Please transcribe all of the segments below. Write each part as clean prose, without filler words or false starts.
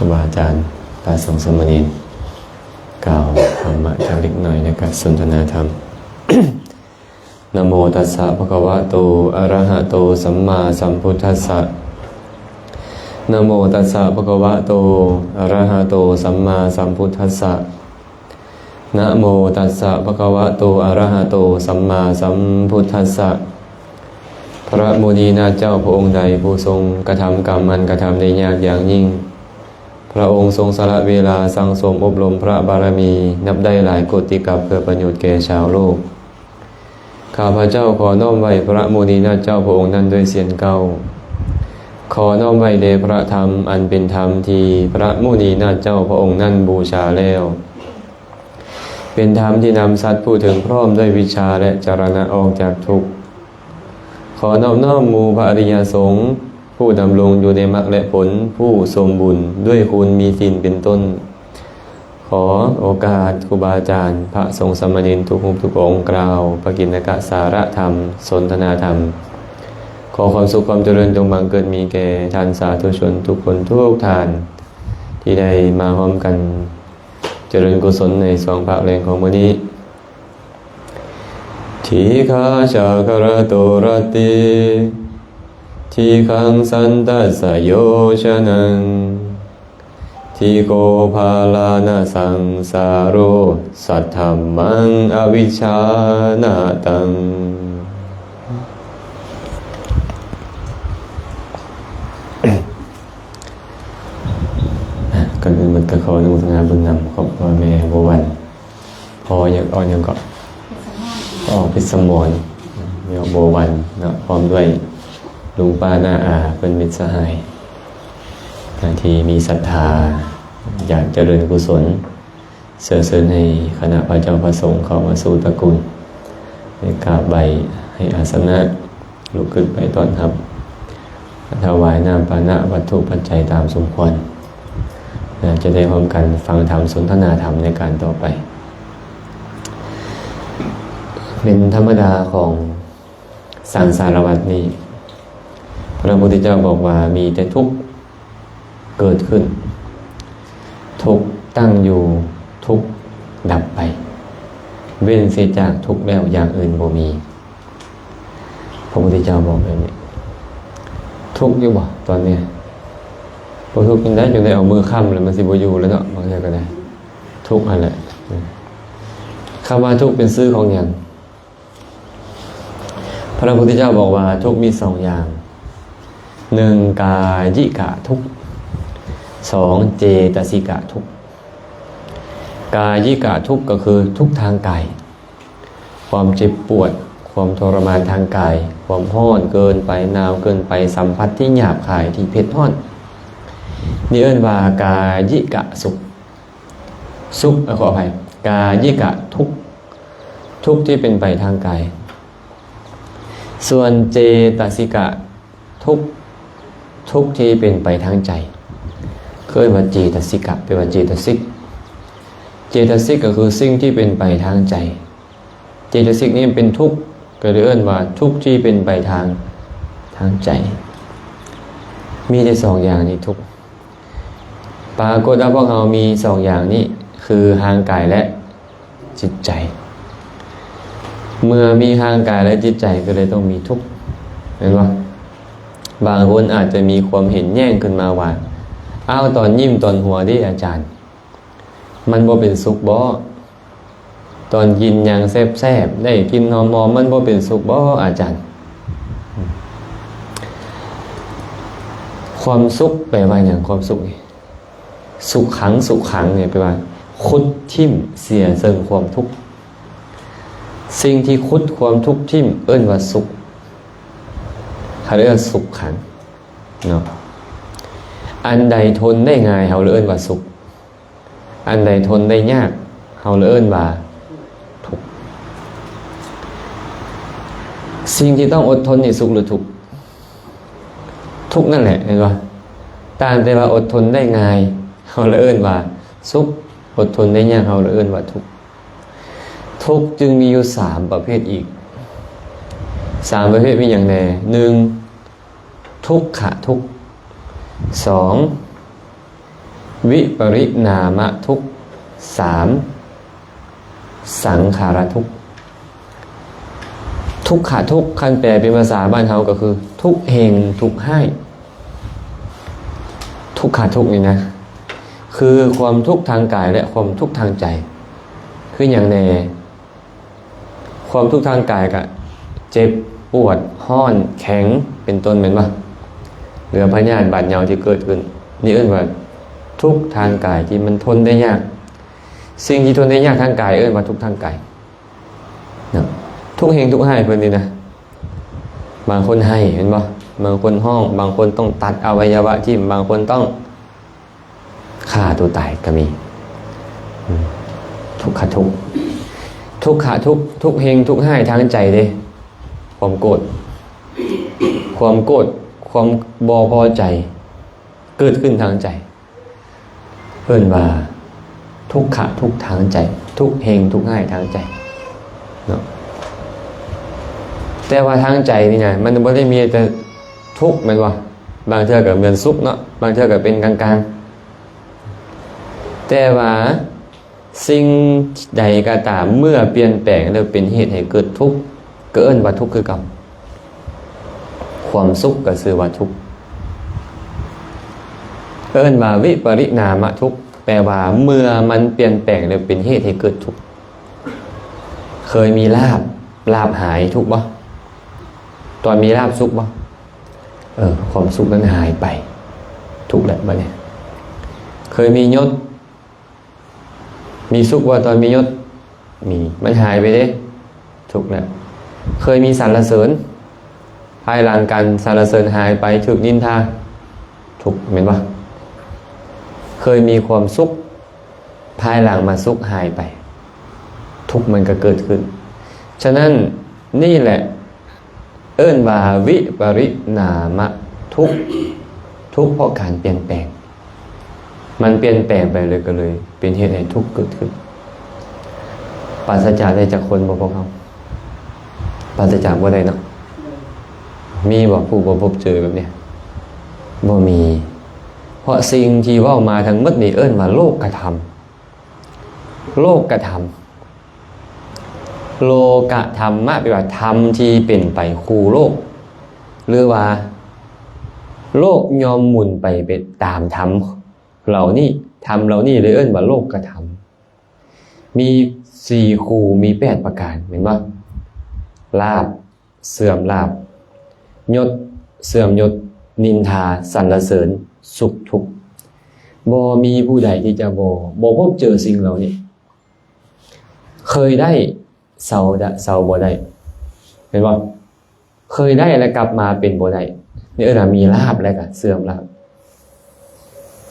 รูบาอาจารย์พระสงฆ์สมณีกล่าวธรรมะจากเล็กหน่อยในการสนทนาธรรม นะโมตัสสะภะคะวะโตอะระหะโตสัมมาสัมพุทธัสสะนะโมตัสสะภะคะวะโตอะระหะโตสัมมาสัมพุทธัสสะนะโมตัสสะภะคะวะโตอะระหะโตสัมมาสัมพุทธัสสะพระมุนีนาถเจ้าพระองค์ใดผู้ทรงกระทำกรรมอันกระทำได้ยากอย่างยิ่งพระองค์ทรงสละเวลาสั่งสมอบรมพระบารมีนับได้หลายโกติกัปเพื่อประโยชน์แก่ชาวโลกข้าพเจ้าขอน้อมไว้พระมุนีนาถเจ้าพระองค์นั้นด้วยเสียงเก้าขอน้อมไว้แด่พระธรรมอันเป็นธรรมที่พระมุนีนาถเจ้าพระองค์นั้นบูชาแล้วเป็นธรรมที่นำสัตว์ผู้ถึงพร้อมด้วยวิชาและจรณะออกจากทุกข์ขอนอบน้อมหมู่พระอริยสงฆ์ผู้ดำรงอยู่ในมรรคและผลผู้สมบุญด้วยคุณมีศีลเป็นต้นขอโอกาสครูบาอาจารย์พระสงฆ์สามเณรทุกรูปทุกองค์กล่าวปกิณกสาระธรรมสนทนาธรรมขอความสุขความเจริญจงบังเกิดมีแก่ท่านสาธุชนทุกคนทุกท่านที่ได้มาพร้อมกันเจริญกุศลในสองภาคแรงของมื้อนี้ทีฆาชากระโตรติทีขังสันตัสสโยชนังทีโกภาลานาสังสาโรสัทธัมมังอวิชชานาตังก่อนอื่นมันก็ขออนุโมทนาบุญนำครอบครัวแม่บัววันพออยากอ่อนยังก็พิสมรแม่บัววันเนาะพร้อมด้วยลุงป้าน้าอาเป็นมิตรสหายที่มีศรัทธาอยากเจริญกุศลเสริญเสริญให้คณะพระเจ้าพระสงฆ์เข้ามาสู่ตระกูลให้กราบใบให้อาสนะลุกขึ้นไปต้อนรับถวายน้ำปานะวัตถุปัจจัยตามสมควรจะได้พร้อมกันฟังธรรมสนทนาธรรมในการต่อไปเป็นธรรมดาของสังสารวัฏนี้พระพุทธเจ้าบอกว่ามีแต่ทุกข์เกิดขึ้นทุกข์ตั้งอยู่ทุกข์ดับไปเว้นเสียจากทุกข์แล้วอย่างอื่นบ่มีพระพุทธเจ้าบอกแบบนี้ทุกข์อยู่บ่ตอนนี้พอทุกข์ยังได้อยู่ในเอามือค้ำแล้วมันสิบ่อยู่แล้วเนาะบางอย่างก็ได้ทุกข์อะไรคำว่าทุกข์เป็นชื่อของอย่างพระพุทธเจ้าบอกว่าทุกข์มีสองอย่างหนึ่งกายิกะทุกข์สองเจตสิกะทุกข์กายิกะทุกข์ก็คือทุกข์ทางกายความเจ็บปวดความทรมานทางกายความร้อนเกินไปหนาวเกินไปสัมผัสที่หยาบคายที่เผ็ดร้อนนี่เอิ้นว่ากายิกะสุขขออภัยกายิกะทุกข์ทุกข์ที่เป็นไปทางกายส่วนเจตสิกะทุกข์ที่เป็นไปทางใจเคยว่าเจตสิกะเป็นว่าเจตสิกก็คือสิ่งที่เป็นไปทางใจเจตสิกนี่เป็นทุกข์ก็เรียกว่าทุกข์ที่เป็นไปทางใจมีได้สองอย่างนี้ทุกข์ปรากฏว่าพวกเรามีสองอย่างนี้คือทางกายและจิตใจเมื่อมีทางกายและจิตใจก็เลยต้องมีทุกข์เห็นป่ะบางคนอาจจะมีความเห็นแย้งขึ้นมาว่าอ้าวตอนยิ้มตอนหัวดิอาจารย์มันบ่เป็นสุขบ่ตอนกินอย่างแซ่บๆได้กินหอมๆมันบ่เป็นสุขบ่อาจารย์ความสุขแปลว่าอย่างความสุขนี่สุขขังเนี่ยแปลว่าคุดทิ่มเสียเสิ่งความทุกข์สิ่งที่คุดความทุกข์ทิ่มเอิ้นว่าสุขเขาเรียกว่าสุขขังเนาะอันใดทนได้ง่ายเขาเอิ้นว่าสุขอันใดทนได้ยากเขาเอิ้นว่าทุกข์สิ่งที่ต้องอดทนนี่สุขหรือทุกข์ทุกข์นั่นแหละเห็นป่ะต่างแต่ว่าอดทนได้ง่ายเขาเอิ้นว่าสุขอดทนได้ยากเขาเอิ้นว่าทุกข์ทุกข์จึงมีอยู่3ประเภทอีก3ประเภทมีอย่างไร1ทุกขะทุกข์2 วิปริณามทุกข์สามสังขารทุกข์ทุกขะทุกข์คันแปลเป็นภาษาบ้านเฮาก็คือทุกเฮงทุกให้ทุกขะทุกข์นี่นะคือความทุกข์ทางกายและความทุกข์ทางใจคืออย่างแน่ความทุกข์ทางกายก็เจ็บปวดห้อนแข็งเป็นต้นเป็นว่าเหลือพยาธิบาดเหยาที่เกิดขึ้นนี่เอิ้นว่าทุกข์ทางกายที่มันทนได้ยากสิ่งที่ทนได้ยากทางกายเอิ้นว่าทุกข์ทางกายนะทุกเฮงทุกให้เพิ่นนี่นะบางคนให้เห็นบ่บางคนห้องบางคนต้องตัดอวัยวะทิ่มบางคนต้องฆ่าตัวตายก็มีทุกขะทุกข์ทุกขะทุกข์ทุกเฮงทุกให้ทางใจเด้ความโกรธความบ่พอใจเกิดขึ้นทางใจเพิ่นว่าทุกขะทุกทางใจทุกเฮงทุกให้ทางใจเนาะแต่ว่าทางใจนี่นะมันบ่ได้มีแต่ทุกข์แม่นบ่บางเทื่อก็เป็นสุขเนาะบางเทื่อก็เป็นกลางๆแต่ว่าสิ่งใดก็ตามเมื่อเปลี่ยนแปลงแล้วเป็นเหตุให้เกิดทุกข์ก็เอิ้นว่าทุกข์คือกันความสุขก็ชื่อว่าทุกข์เอิ้นว่าวิปริณามทุกข์แปลว่าเมื่อมันเปลี่ยนแปลงแล้วเป็นเหตุให้เกิดทุกข์เคยมีลาภหายทุกข์บ่ตอนมีลาภสุขบ่ความสุขนั้นหายไปทุกข์แล้วบัดนี้เคยมียศมีสุขว่าตอนมียศมีมันหายไปเด้ทุกข์แล้วเคยมีสรรเสริญภายหลังกันสรรเสริญหายไปถูกนินทาทุกข์เห็นป่ะเคยมีความสุขภายหลังมาสุขหายไปทุกข์มันก็เกิดขึ้นฉะนั้นนี่แหละเอิ้นว่าวิปริณามทุกข์ทุกข์เพราะการเปลี่ยนแปลงมันเปลี่ยนแปลงไปเลยก็เลยเป็นเหตุให้ทุกข์เกิดขึ้นปราศจากได้จากคนบ่พบเขาปราศจากบ่ได้เนาะมีบ่ผู้บ่พบเจอแบบเนี้ยบ่มีเพราะสิ่งที่เว้ามาทั้งหมดนี่เอิ้นว่าโลกธรรมโลกธรรมโลกธรรมะแปลว่าธรรมที่เป็นไปคู่โลกหรือว่าโลกยอมหมุนไปเป็นตามธรรมเหล่านี้ธรรมเหล่านี้เลยเอิ้นว่าโลกธรรมมี4คู่มี8ประการเห็นบ่ลาภเสื่อมลาภยศเสื่อมยศนินทาสรรเสริญสุขทุกข์บ่มีผู้ใดที่จะบ่พบเจอสิ่งเหล่านี้เคยได้เศร้าบ่ได้เห็นบ่เคยได้แล้วกลับมาเป็นบ่ได้นี่มีลาภแล้วก็เสื่อมลาภ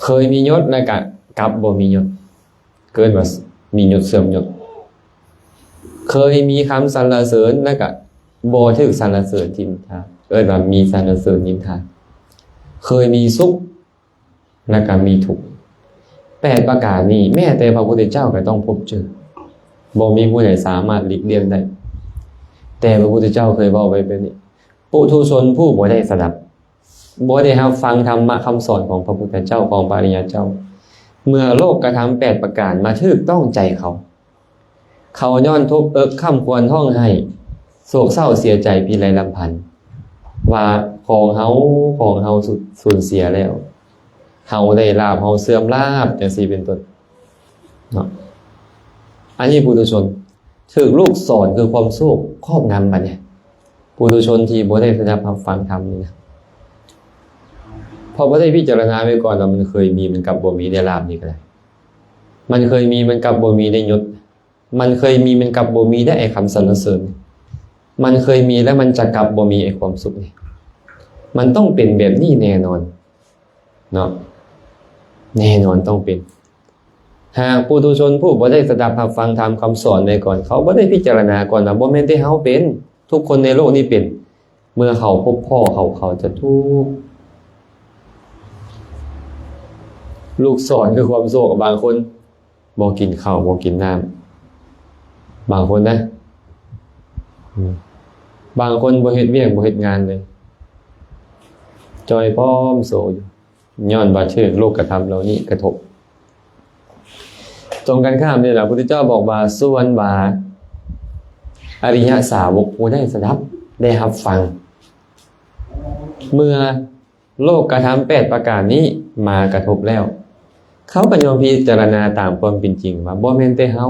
เคยมียศแล้วก็กลับบ่มียศเกินว่ามียศเสื่อมยศเคยมีคำสรรเสริญแล้วก็บ่ถึกสรรเสริญนินทาว่ามีสรรเสริญนินทาเคยมีสุขแล้วก็มีทุกข์8ประการนี้แม้แต่พระพุทธเจ้าก็ต้องพบเจอบ่มีผู้ใดสามารถหลีกเลี่ยงได้แต่พระพุทธเจ้าเคยบอกไว้แบบนี้ปุถุชนผู้บ่ได้สดับบ่ได้รับฟังธรรมะคำสอนของพระพุทธเจ้าของพระอริยเจ้าเมื่อโลกกระทำ8ประการมาถูกต้องใจเขาย้อนทุบค่ำควรห้องให้โศกเศร้าเสียใจพิไรลำพันธ์ว่าของเฮาสูญเสียแล้วเฮาได้ลาภเฮาเสื่อมลาภจังซี่เป็นต้นเนาะอันนี้ปุถุชนถูกลูกสอนคือความโศกครอบงำบัดเนี่ยปุถุชนที่บ่ได้สดับฟังธรรมนี่นะพอบ่ได้พิจารณาไว้ก่อนแล้วมันเคยมีมันกับบ่มีได้ลาภนี่ก็ได้มันเคยมีมันกับบ่มีได้ยศมันเคยมีมันกับบ่มีได้ไอ้คำสรรเสริญมันเคยมีแล้วมันจะกลับบ่มีไอ้ความสุขนี่มันต้องเป็นแบบนี้แน่นอนเนาะแน่นอนต้องเป็นหากปุถุชนผู้บ่ได้สดับฟังธรรมคำสอนไว้ก่อนเขาบ่ได้พิจารณาก่อนว่าบ่แม่นแต่เฮาเป็นทุกคนในโลกนี้เป็นเมื่อเขาพบพ่อเขาจะทุกข์ลูกสอนคือความโศกบางคนบ่กินข้าวบ่กินน้ำบางคนนะบางคนบ่เฮ็ดเวียกบ่เฮ็ดงานเลยจอยพร้อมโศกอยู่ย้อนว่าถูกโลกกระทำเหล่านี้กระทบ ตรงกันข้ามนี่แหละพระพุทธเจ้าบอกว่าส่วนว่าอริยสาวกผู้ได้สดับได้รับฟังเมื่อโลกกระทำ8ประการนี้มากระทบแล้วเขาก็ยอมพิจารณาตามความเป็นจริงว่าบ่แม่นแต่เฮา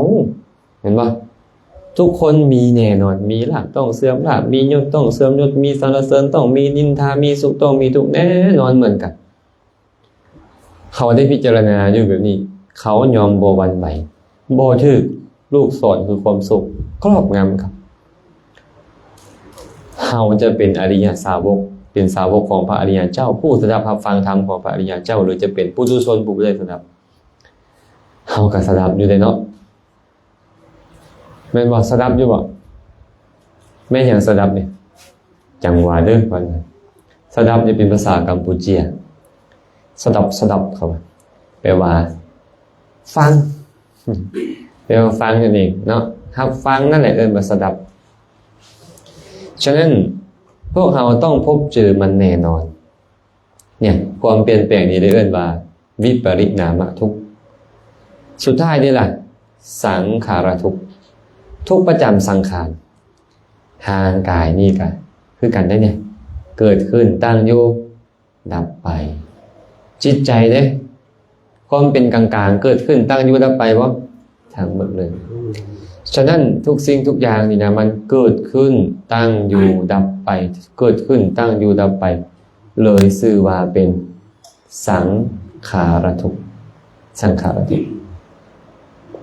เห็นบ่ทุกคนมีแน่นอนมีลาภต้องเสื่อมลาภมียศต้องเสื่อมยศมีสรรเสริญต้องมีนินทามีสุขต้องมีทุกข์แน่นอนเหมือนกันเขาได้พิจารณาอยู่แบบนี้เขายอมบ่หวั่นไหวบ่ถูกลูกศรคือความสุขครอบงำครับเฮาจะเป็นอริยสาวกเป็นสาวกของพระอริยเจ้าผู้สดับรับฟังธรรมของพระอริยเจ้าหรือจะเป็นปุถุชนผู้บ่ได้สดับเฮาก็สดับอยู่ได้เนาะแม่นบ่สดับอยู่บ่แม่นหยังสดับนี่จังหวะเด้อว่าสดับจะเป็นภาษากัมพูเชียสดับครับแปลว่าฟังแปลว่าฟังนั่นเองเนาะรับฟังนั่นแหละว่าสดับฉะนั้นพวกเราต้องพบเจอมันแน่นอนเนี่ยความเปลี่ยนแปลงนี้เรียกว่าวิปริณามทุกข์สุดท้ายนี่ล่ะสังขารทุกข์ทุกข์ประจำสังขารทางกายนี่ก็คือกันได้เนี่ยเกิดขึ้นตั้งอยู่ดับไปจิตใจเด้ความเป็นกลางๆเกิดขึ้นตั้งอยู่ดับไปบ่ทั้งหมดเลยฉะนั้นทุกสิ่งทุกอย่างนี่นะมันเกิดขึ้นตั้งอยู่ดับไปเกิดขึ้นตั้งอยู่ดับไปเลยชื่อว่าเป็นสังขารทุกข์สังขารทุกข์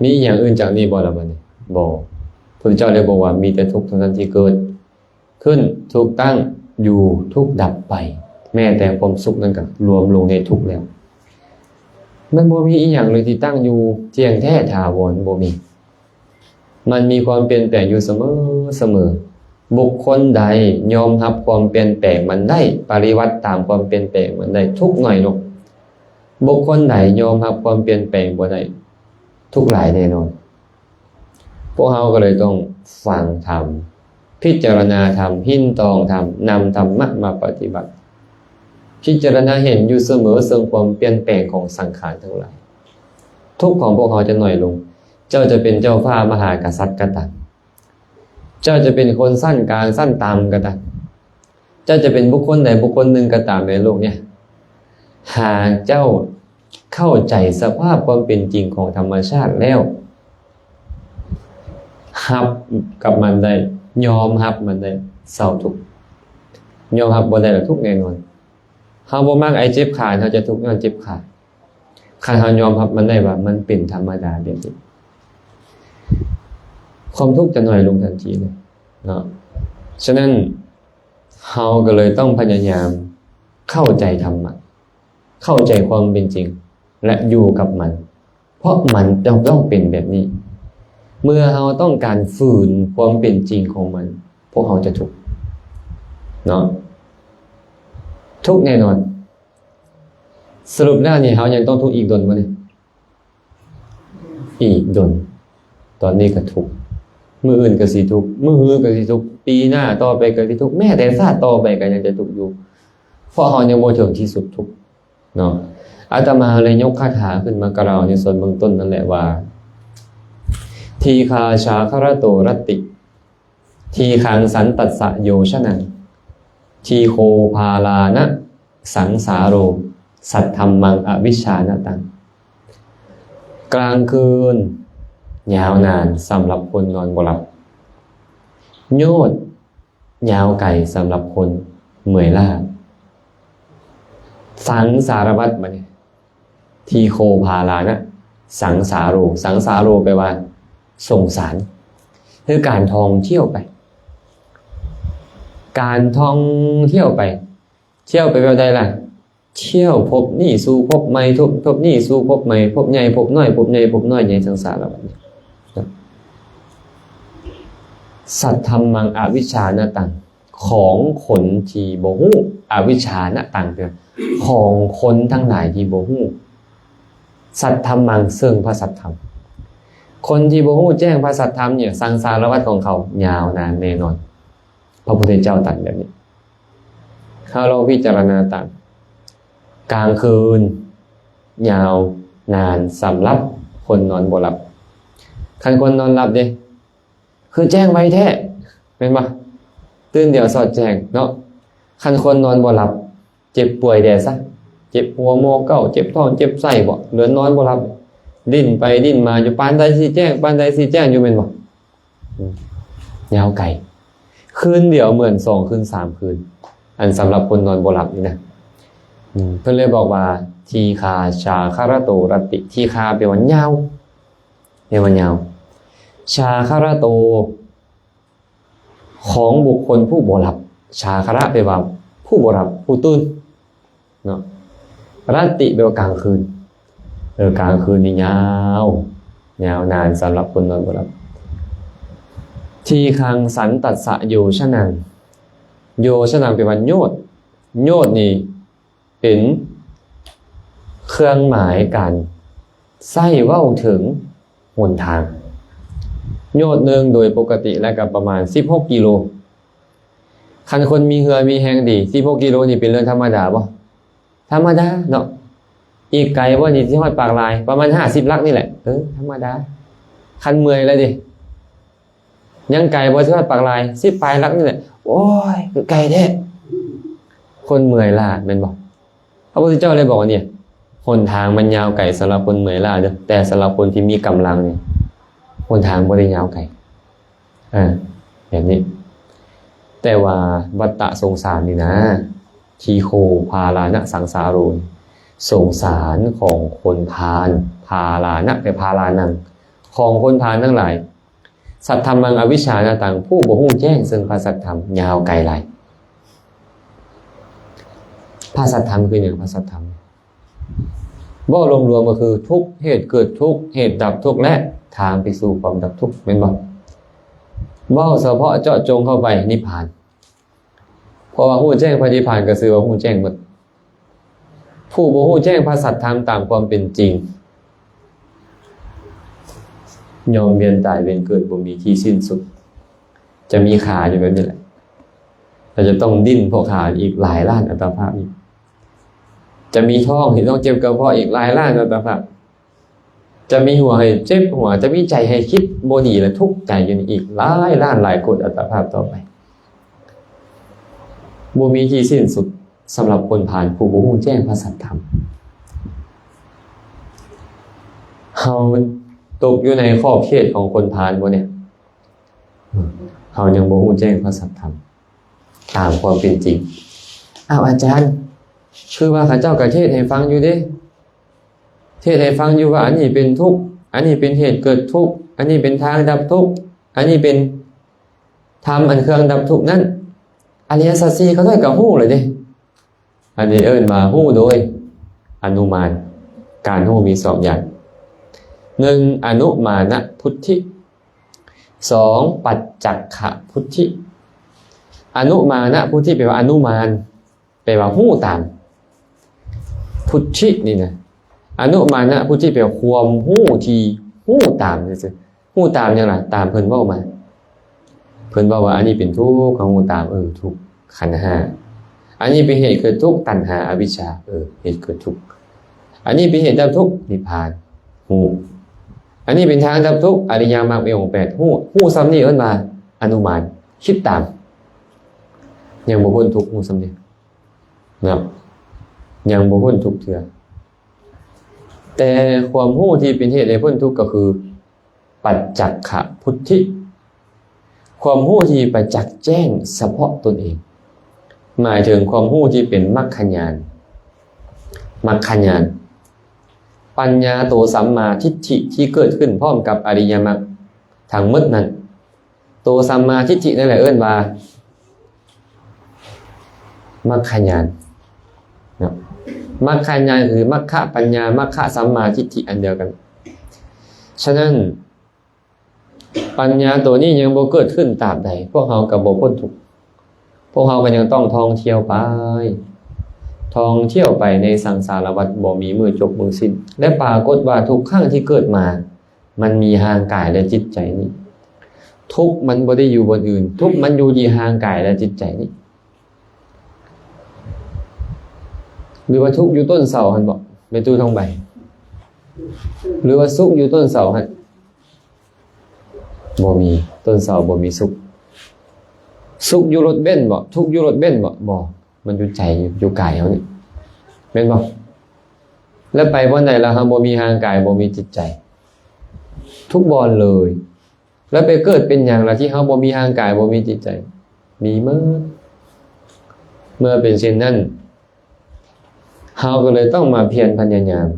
มีอย่างอื่นจากนี้บ่ล่ะบัดนี้บ่พระเจ้าได้บอกว่ามีแต่ทุกข์เท่านั้นที่เกิดขึ้นทุกข์ตั้งอยู่ทุกข์ดับไปแม้แต่ความสุขนั้นก็รวมลงในทุกข์แล้วมันบ่มีอีหยังเลยที่ตั้งอยู่เที่ยงแท้ถาวรบ่มีมันมีความเปลี่ยนแปลงอยู่เสมอบุคคลใดยอมรับความเปลี่ยนแปลงมันได้ปฏิวัติตามความเปลี่ยนแปลงมันได้ทุกหน่อยลงบุคคลใดยอมรับความเปลี่ยนแปลงบ่ได้ทุกหลายแน่นอนพวกเราก็เลยต้องฟังธรรมพิจารณาธรรมหิ้นตองธรรมนำธรรมะมาปฏิบัติพิจารณาเห็นอยู่เสมอซึ่งความเปลี่ยนแปลงของสังขารทั้งหลายทุกข์ของพวกเขาจะหน่อยลงเจ้าจะเป็นเจ้าฟ้ามหากษัตริย์ก็ตามเจ้าจะเป็นคนสั้นกลางสั้นต่ำก็ตามเจ้าจะเป็นบุคคลใดบุคคลหนึ่งก็ตามในโลกเนี่ยหากเจ้าเข้าใจสภาพความเป็นจริงของธรรมชาติแล้วรับกับมันได้ยอมรับมันได้เศร้าทุกข์ยอมรับบ่ได้แล้วทุกข์แน่นอนเฮาบ่มักไอ้เจ็บขาเฮาจะทุกข์ย้อนเจ็บขาคันเฮายอมรับมันได้ว่ามันเป็นธรรมดาแบบนี้ความทุกข์จะน้อยลงทันทีเลยเนาะฉะนั้นเฮาก็เลยต้องพยายามเข้าใจธรรมะเข้าใจความเป็นจริงและอยู่กับมันเพราะมันต้องเป็นแบบนี้เมื่อเราต้องการฝืนความเป็นจริงของมันพวกเราจะทุกข์เนาะทุกข์แน่นอนสรุปแล้วนี่เรายังต้องทุกข์อีกดนบ่เนี่ยอีกดนตอนนี้ก็ทุกข์มื้ออื่นก็สิทุกข์มื้อฮื้อก็สิทุกข์ปีหน้าต่อไปก็สิทุกข์แม้แต่ชาติต่อไปก็ยังจะทุกข์อยู่เพราะเรายังบ่ถึงที่สุดทุกข์เนาะอาตมาเลยยกคาถาขึ้นมากล่าวในส่วนเบื้องต้นนั่นแหละว่าทีฆาชาครโตรติทีขังสันตัสสะโยชนังทีโคภาลานะสังสาโรสัทธัมมังอวิชชานะตังกลางคืนยาวนานสำหรับคนนอนบ่หลับโยชน์ยาวไกลสำหรับคนเมื่อยล้าสังสารวัฏบัดนี้ทีโคภาลานะสังสาโรสังสาโรแปลว่าสงสารคือการท่องเที่ยวไปการท่องเที่ยวไปแบบใดล่ะเที่ยวพบนี่สู่พบใหม่พบนี่สู่พบใหม่พบใหญ่พบน้อยพบใหญ่พบน้อยในสังสารวัฏสัทธัมมังอวิชชานะตังของคนที่บ่ฮู้อวิชชานะตังเป็นของคนทั้งหลายที่บ่ฮู้สัทธัมมังซึ่งพระสัทธรรมคนที่บ่ฮู้แจ้งพระสัทธรรมเนี่ยสังสารวัฏของเขายาวนานแน่นอนพระพุทธเจ้าตรัสแบบนี้ถ้าเราพิจารณาตามกลางคืนยาวนานสำหรับ คนนอนบ่หลับคันคนนอนหลับเด้คือแจ้งไว้แท้เป็นปะตื่นเดี๋ยวสอดแจ้งเนาะคันคนนอนบ่หลับเจ็บป่วยแดดซะเจ็บหัวโมเก้าเจ็บท้องเจ็บไส้บ่เหลือนอนบ่หลับดิ้นไปดิ้นมาอยู่ปานใดสิแจ้งปานใดสิแจ้งอยู่เป็นบ่ยาวไกลคืนเดียวเหมือน2 คืน 3 คืนอันสำหรับคนนอนบ่หลับนี่นะเพิ่นเลยบอกว่าทีคาชาคารโตรติทีคาแปลว่ายาวแปลว่ายาวชาคารโตของบุคคลผู้บ่หลับชาคาระแปลว่าผู้บ่หลับผู้ตื่นเนาะรติแปลว่ากลางคืนกลางคืนนี่ยาวยาวนานสำหรับคนนอนบ่หลับทีคังสันตัสสะโยชนังโยชนังเป็นวันโยชน์โยชน์นี่เป็นเครื่องหมายการใส่เว้าถึงหนทางโยชน์หนึ่งโดยปกติแล้วก็ประมาณ16 กิโลคันคนมีเหือมีแฮงดี16 กิโลนี่เป็นเรื่องธรรมดาบ่ธรรมดาเนาะอีกไกลว่านี่ที่ฮอดปากลายประมาณ50 ลักนี่แหละธรรมดาคันเมื่อยแล้วดิยังไกลบ่ที่ฮอดปากลาย10 ปลายลักนี่แหละโอ้ยคือไกลแท้คนเมื่อยล้าแม่นบ่พระพุทธเจ้าเลยบอกว่าเนี่ยหนทางมันยาวไกลสำหรับคนเมื่อยล้าเด้อแต่สำหรับคนที่มีกำลังเนี่ยหนทางบ่ได้ยาวไกลแบบนี้แต่ว่าวัฏฏะสงสารนี่นะทีโคพาลานะสังสาโรสงสารของคนพาลพาลานะไปพาลานังของคนพาลทั้งหลายสัทธรรมังอวิชชานะตังผู้บ่ฮู้แจ้งซึ่งพระสัทธรรมยาวไกลหลายพระสัทธรรมคือหยังพระสัทธรรมบ่รวมๆก็คือทุกข์เหตุเกิดทุกข์เหตุดับทุกข์และทางไปสู่ความดับทุกข์แม่นบ่เว้าเฉพาะเจาะจงเข้าไปนิพพานเพราะว่าฮู้แจ้งพระนิพพานก็คือว่าฮู้แจ้งหมดผู้บ่ฮู้แจ้งพระสัทธรรมตามความเป็นจริงยอมเวียนตายเวียนเกิดบ่มีที่สิ้นสุดจะมีขาอยู่แบบนี้แหละเราจะต้องดิ้นเพราะขาอีกหลายล้านอัตภาพอีกจะมีท้องที่ต้องเจ็บกระเพาะอีกหลายล้านอัตภาพจะมีหัวให้เจ็บหัวจะมีใจให้คิดบ่ดีและทุกข์ใจอยู่อีกหลายล้านหลายกฎอัตภาพต่อไปบ่มีที่สิ้นสุดสำหรับคนผ่านผู้บ่ฮู้แจ้งพระสัทธรรมเฮาตกอยู่ในขอบเขตของคนผ่านบ่เนี่ยเฮายังบ่ฮู้แจ้งพระสัทธรรมตามความเป็นจริงอาจารย์คือว่าข้าเจ้าก็เทศน์ให้ฟังอยู่เด้เทศน์ให้ฟังอยู่ว่าอันนี้เป็นทุกข์อันนี้เป็นเหตุเกิดทุกข์อันนี้เป็นทางดับทุกข์อันนี้เป็นธรรมอันเครื่องดับทุกข์นั่นอริยสัจสี่เขาด้วยกับฮู้เลยเด้อันนี้เอิ้นมาฮู้โดยอนุมานการฮู้มี2 อย่าง1อนุมานะพุทธิ2ปัจจักขพุทธิอนุมานะพุทธิแปลว่าอนุมานแปลว่าฮู้ตามพุทธินี่นะอนุมานะพุทธิแปลว่าความฮู้ที่ฮู้ตามซื่อๆฮู้ตามจังได๋ตามเพิ่นเว้ามาเพิ่นว่าอันนี้เป็นทุกข์ของฮู้ตามทุกข์ขันธ์5อันนี้เป็นเหตุเกิดทุกข์ตัณหาอวิชชาเหตุเกิดทุกข์อันนี้เป็นเหตุดับทุกข์นิพพานฮู้อันนี้เป็นทางดับทุกข์อริยมรรคองค์8ฮู้ซ้ำนี่เอิ้นว่าอนุมานคิดตามยังบ่พ้นทุกข์ฮู้ซ้ำนี่นะครับยังบ่พ้นทุกข์เทื่อแต่ความฮู้ที่เป็นเหตุให้พ้นทุกข์ก็คือปัจจักขพุทธิความฮู้ที่ประจักษ์แจ้งเฉพาะตนเองหมายถึงความฮู้ที่เป็นมรรคญาณมรรคญาณปัญญาโตสัมมาทิฏฐิที่เกิดขึ้นพร้อมกับอริยมรรคทั้งหมดนั้นโตสัมมาทิฏฐินั่นแหละเอิ้นว่ามรรคญาณนะมรรคญาณคือมรรคปัญญามรรคสัมมาทิฏฐิอันเดียวกันฉะนั้นปัญญาตัวนี้ยังบ่เกิดขึ้นตราบใดพวกเราก็บ่พ้นทุกข์พวกเราก็ยังต้องท่องเที่ยวไปท่องเที่ยวไปในสังสารวัฏบ่มีมือจบมือสิ้นและปรากฏว่าทุกครั้งที่เกิดมามันมีทางกายและจิตใจนี้ทุกข์มันบ่ได้อยู่บนอื่นทุกข์มันอยู่ที่ทางกายและจิตใจนี้หรือว่าทุกข์อยู่ต้นเสาหั่นบ่เป็นตู้ทองใบ หรือว่าสุขอยู่ต้นเสาฮะบ่มีต้นเสาบ่มีสุขสุขอยู่รถเบนซ์บ่ทุกข์อยู่รถเบนซ์บ่มันอยู่ใจอยู่กายเฮานี่แม่นบ่แล้วไปบ่ไหนล่ะครับบ่มีทางกายบ่มีจิตใจทุกบอนเลยแล้วไปเกิดเป็นอย่างล่ะที่เฮาบ่มีทางกายบ่มีจิตใจมีเมื่อเป็นเช่นนั้นเฮาก็เลยต้องมาเพียรพยายาม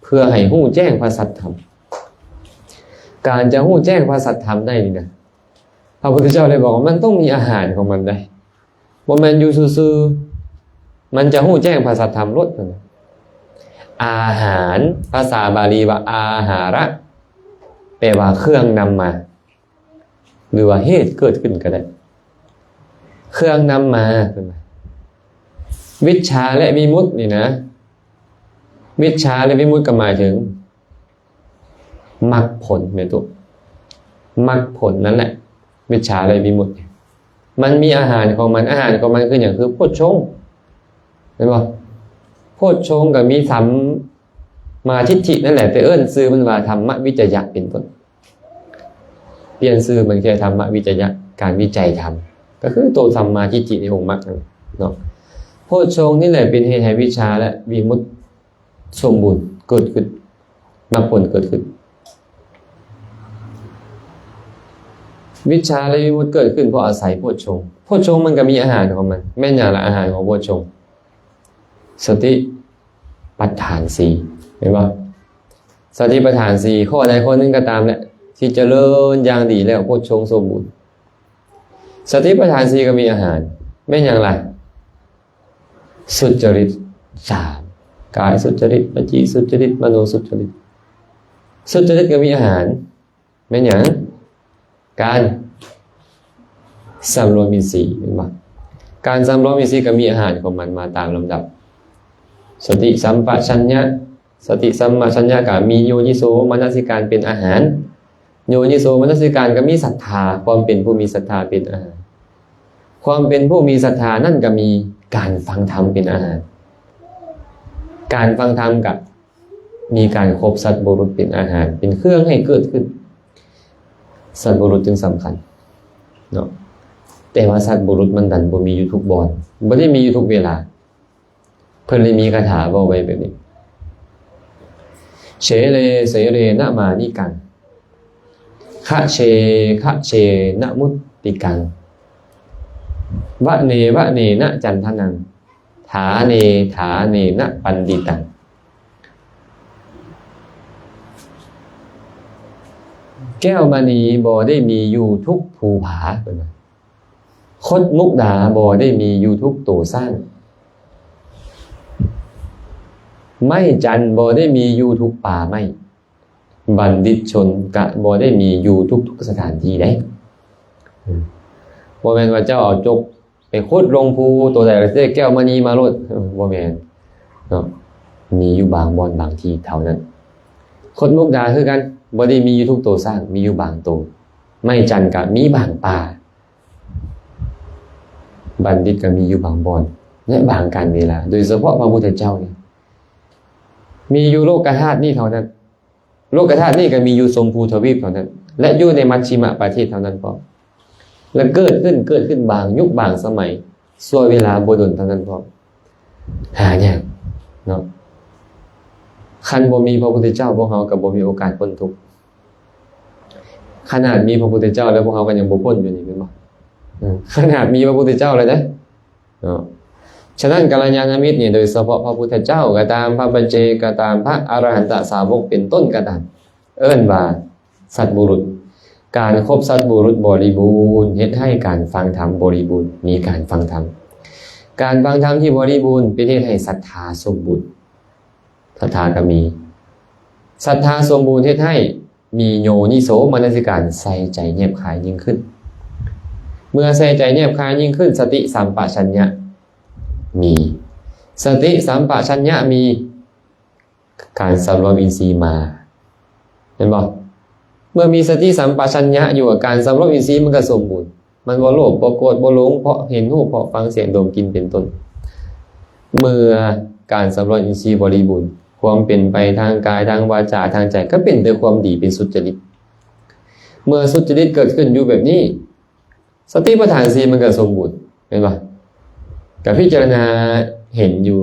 เพื่อให้ฮู้แจ้งพระสัทธรรมการจะฮู้แจ้งพระสัทธรรมได้นี่นะพระพุทธเจ้าเลยบอกว่ามันต้องมีอาหารของมันได้บ่แม่นอยู่ซื่อๆมันจะฮู้แจ้งพระสัทธรรมลดมันอาหารภาษาบาลีว่าอาหาระแปลว่าเครื่องนำมาหรือว่าเหตุเกิดขึ้นก็ได้เครื่องนำมาขึ้นมาวิชชาและวิมุตตินี่นะวิชชาและวิมุตติก็หมายถึงมรรคผลแม่ตุ๊กมรรคผลนั่นแหละวิชชาและวิมุตติมันมีอาหารของมันอาหารของมันคืออย่างคือโพชฌงค์เห็นบ่โพชฌงค์ก็มีสัมมาทิฏฐินั่นแหละแต่เอิ้นชื่อมันว่าธรรมวิจยะเป็นต้นเปลี่ยนชื่อมันแค่ธรรมวิจยะการวิจัยธรรมก็คือตัวสัมมาทิฏฐิในองค์มรรคเนาะโพชฌงค์นี่แหละเป็นเหตุให้วิชชาและวิมุตติสมบูรณ์เกิดขึ้นมรรคผลเกิดขึ้นวิชชาและวิมุตติเกิดขึ้นเพราะอาศัยโพชฌงค์โพชฌงค์มันก็มีอาหารของมันแม่นอย่างละอาหารของโพชฌงค์สติปัฏฐาน4เห็นป่ะสติปัฏฐาน4ข้อใดข้อหนึ่งก็ตามแหละที่เจริญอย่างดีแล้วโพชฌงค์สมบูรณ์สติปัฏฐาน4ก็มีอาหารแม่นอย่างไรสุจริต3กายสุจริตวจีสุจริตมโนสุจริตสุจริตก็มีอาหารแม่นอย่างการสำรวมอินทรีย์เห็นป่ะการสำรวมอินทรีย์ก็มีอาหารของมันมาตามลำดับสติสัมปชัญญะสติสัมปชัญญะก็มีโยนิโสมนสิการเป็นอาหารโยนิโสมนสิการก็มีศรัทธาความเป็นผู้มีศรัทธาเป็นอาหารความเป็นผู้มีศรัทธานั่นก็มีการฟังธรรมเป็นอาหารการฟังธรรมกับมีการครบสัตบุรุษเป็นอาหารเป็นเครื่องให้เกิดขึ้นสัตบุรุษจึงสำคัญเนาะแต่ว่าสัตบุรุษมันดันบ่มีอยู่ทุกบอนบ่ได้มีอยู่ทุกเวลาเพิ่นเลยมีคาถาเว้าไว้แบบนี้เฉเลเสเรนะมานิกังคะเชนะมุตติกังวะเนนะจันทนังฐาเนนะปันดิตังแก้วมณีบ่ได้มีอยู่ทุกภูผาคดมุกดาบ่ได้มีอยู่ทุกตัวสร้างไม้จันบ่ได้มีอยู่ทุกป่าไม้บัณฑิตชนกะบ่ได้มีอยู่ทุกสถานที่ได้บ่แม่นว่าเจ้าเอาจกไปโคดลงภูตัวใดก็ได้แก้วมณีมาโลดบ่แม่นเนาะมีอยู่บางบ่อนบางที่เท่านั้นคดมุกดาคือกันบ่ได้มีอยู่ทุกตัวสร้างมีอยู่บางตัวไม้จันก็มีบางป่าบัณฑิตก็มีอยู่บางบ่อนและบางกาลเวลาโดยเฉพาะพระพุทธเจ้านี่มีอยู่โลกธาตุนี่เท่านั้นโลกธาตุนี่ก็มีอยู่ทรงภูทวีปเท่านั้นและอยู่ในมัชชิมประเทศเท่านั้นพอและเกิดขึ้นบางยุคบางสมัยส่วนเวลาบ่ดนเท่านั้นพอหายากเนาะคันบ่มีพระพุทธเจ้าพวกเฮาก็บ่มีโอกาสพ้นทุกข์ขนาดมีพระพุทธเจ้าแล้วพวกเฮาก็ยังบ่พ้นอยู่นี่แม่นบ่ขนาดมีพระพุทธเจ้าเลยนะเนาะฉะนั้นกัลยาณมิตรนี่โดยเฉพาะพระพุทธเจ้าก็ตามพระบัญเจกก็ตามพระอรหันตสาวกเป็นต้นก็ตามเอิ้นว่าสัตบุรุษการครบสัตบุรุษบริบูรณ์เฮ็ดให้การฟังธรรมบริบูรณ์มีการฟังธรรมการฟังธรรมที่บริบูรณ์เป็นเหตุให้ศรัทธาสมบูรณ์ศรัทธาก็มีศรัทธาสมบูรณ์เฮ็ดให้มีโยนิโสมนสิการใส่ใจแยบคายยิ่งขึ้นเมื่อใส่ใจแยบคายยิ่งขึ้นสติสัมปชัญญะมีสติสัมปชัญญะมีการสำรวมอินทรีย์มาเห็นบ่เมื่อมีสติสัมปชัญญะอยู่กับการสำรวมอินทรีย์มันก็สมบูรณ์มันบ่โลภบ่โกรธบ่หลงเพราะเห็นรูปเพราะฟังเสียงดมกลิ่นเป็นต้นเมื่อการสำรวมอินทรีย์บริบูรณ์ค ความเป็นไปทางกายทางวาจาทางใจก็เป็นแต่ความดีเป็นสุจริตเมื่อสุจริตเกิดขึ้นอยู่แบบนี้สติปัฏฐาน4มันก็สมบูรณ์เห็นป่ะกับพิจารณาเห็นอยู่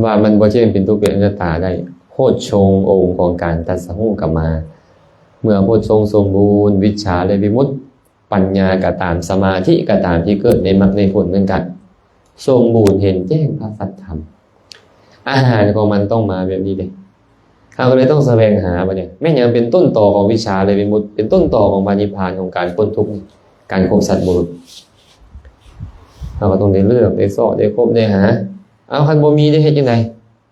ว่ามันบ่ใช่เป็นทุกข์เป็นอนัตตาได้โพชฌงค์องค์ของการตรัสรู้กลับมาเมื่อโพชฌงค์สมบูรณ์วิชชาและวิมุตติปัญญาก็ตามสมาธิก็ตามที่เกิดในมรรคในผลเหมือนกันสมบูรณ์เห็นแจ้งพระสัจธรรมอาหารของมันต้องมาแบบนี้เลยเราก็เลยต้องแสวงหาเนี่ยแม้ยังเป็นต้นต่อของวิชาเลยวิมุตติเป็นต้นต่อของปณิพพานของการพ้นทุกข์การครบสัตว์บุรุษเราก็ต้องได้เลือกได้สอบได้คบได้หาเอาคันบ่มีได้เฮ็ดจังได๋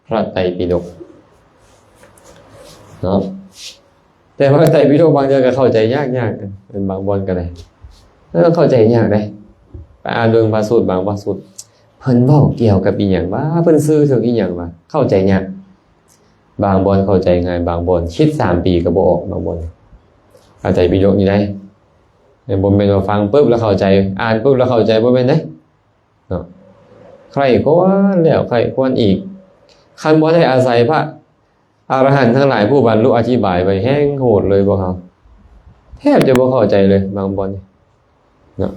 พระไตรปิฎกเนาะแต่พระไตรปิฎกบางเทื่อก็เข้าใจยากๆเป็นบางบนก็ได้แล้วเข้าใจยากได้ไปอ่านเรื่องพระสูตรบางพระสูตรเพิ่นเว้าเกี่ยวกับอีหยังว่าเพิ่นสื่อถึงอีหยังว่าเข้าใจยากบางบนเข้าใจง่ายบางบนคิด3ปีก็บ่ออกบางบนเข้าใจปิฎกนี่ได้บ่แม่นว่าฟังปึ๊บแล้วเข้าใจอ่านปึ๊บแล้วเข้าใจบ่แม่นเด้เนาะใครควรแล้วใครควรอีกคันบ่ได้อาศัยพระอรหันต์ทั้งหลายผู้บรรลุอธิบายไว้แห้งโหดเลยบ่ครับแทบจะบ่เข้าใจเลยบางบนเนาะ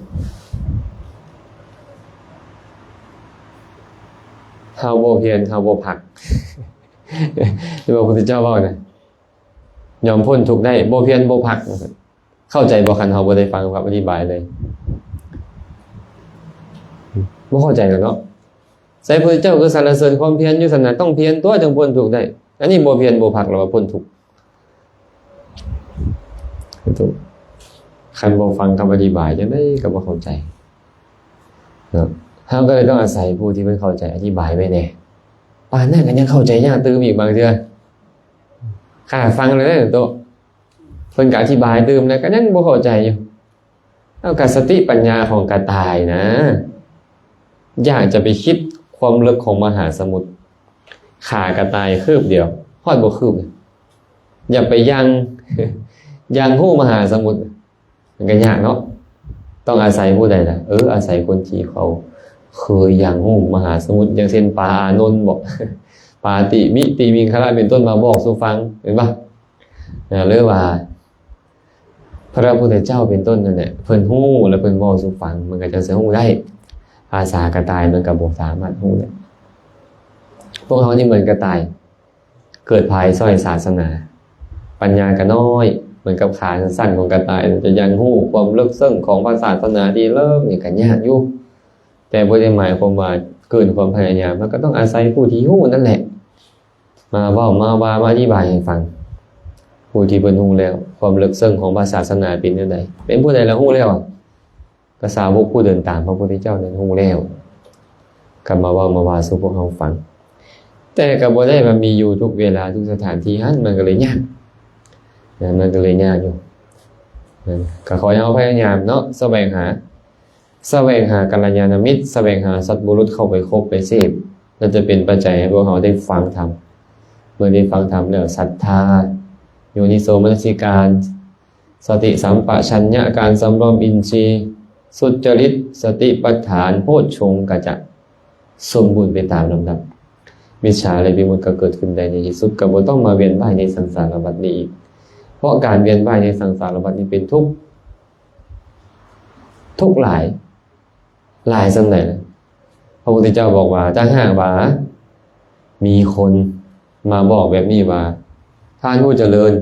เฮาบ่เพียรเฮาบ่พักที่พระพุทธเจ้าว่านะยอมพ้นทุกข์ได้บ่เพียรบ่พักเข้าใจบ่คันเฮาบ่ได้ฟังพระอธิบายเลยบ่เข้าใจแล้วเนาะใส่พระเจ้าคือสรรเสริญความเพียรอยู่ซั่นน่ะต้องเพียรตัวจึงพ้นทุกข์ได้อันนี้บ่เพียรบ่พักแล้วว่าพ้นทุกข์คันบ่ฟังคำอธิบายจังได๋ก็บ่เข้าใจเนาะเฮาก็เลยต้องอาศัยผู้ที่เพิ่นเข้าใจอธิบายไว้แน่ป่านนั้นก็ยังเข้าใจยากตื่มอีกบางเทื่อขนาดฟังเลยนะโตเพิ่นก็อธิบายตื่มแล้วก็ยังบ่เข้าใจอยู่เอากับสติปัญญาของกระต่ายนะอยากจะไปคิดความลึกของมหาสมุทรขากระต่ายคืบเดียวฮอดบ่คืบอย่าไปยังฮู้มหาสมุทรมันก็ยากเนาะต้องอาศัยผู้ใดล่ะอาศัยคนที่เขาเคยยังฮู้มหาสมุทรอย่างเช่นปาอานนท์บอกปาติมิติมิงคละเป็นต้นมาบอกสู่ฟังเห็นป่ะหรือว่าพระพุทธเจ้าเป็นต้นนั่นแหละเพิ่นฮู้แล้วเพิ่นบอกสู่ฟังมันก็จะสิฮู้ได้ภาษากระต่ายมันก็บ่สามารถฮู้ได้พวกเรานี่เหมือนกระต่ายเกิดภายซอยศาสนาปัญญาก็น้อยเหมือนกับขาสั้นๆของกระต่ายจะยังฮู้ความลึกซึ้งของศาสนาดีเลิศนี่ก็ยากอยู่แต่บ่ได้หมายความว่าเกินความพยายามมันก็ต้องอาศัยผู้ที่ฮู้นั่นแหละมาเว้ามาว่ามาอธิบายให้ฟังผู้ที่เพิ่นฮู้แล้วความลึกซึ้งของศาสนาเป็นจังได๋เป็นผู้ใดแล้วฮู้แล้วก็สาวกผู้เดินตามพระพุทธเจ้านั้นฮู้แล้วก็มาเว้ามาว่าสู่พวกเราฟังแต่ก็บ่ได้ว่ามีอยู่ทุกเวลาทุกสถานที่มันก็เลยยากมันก็เลยยากอยู่ก็ขอให้เราพยายามเนาะแสวงหากัลยาณมิตรแสวงหาสัตบุรุษเข้าไปคบไปเสพนั่นจะเป็นปัจจัยให้พวกเราได้ฟังธรรมเมื่อได้ฟังธรรมแล้วศรัทธาโยนิโสมนสิการสติสัมปชัญญะการสำรวมอินทรีย์สุจริตสติปัฏฐานโพชฌงค์ก็จะสมบูรณ์ไปตามลำดับวิชาและวิมุตติก็เกิดขึ้นได้ในที่สุดก็บ่ต้องมาเวียนว่ายในสังสารวัฏนี้อีกเพราะการเวียนว่ายในสังสารวัฏนี้เป็นทุกข์หลายสันไหนนะพระพุทธเจ้าบอกว่าถ้าหากว่ามีคนมาบอกแบบนี้ว่าท่านผู้เจริญ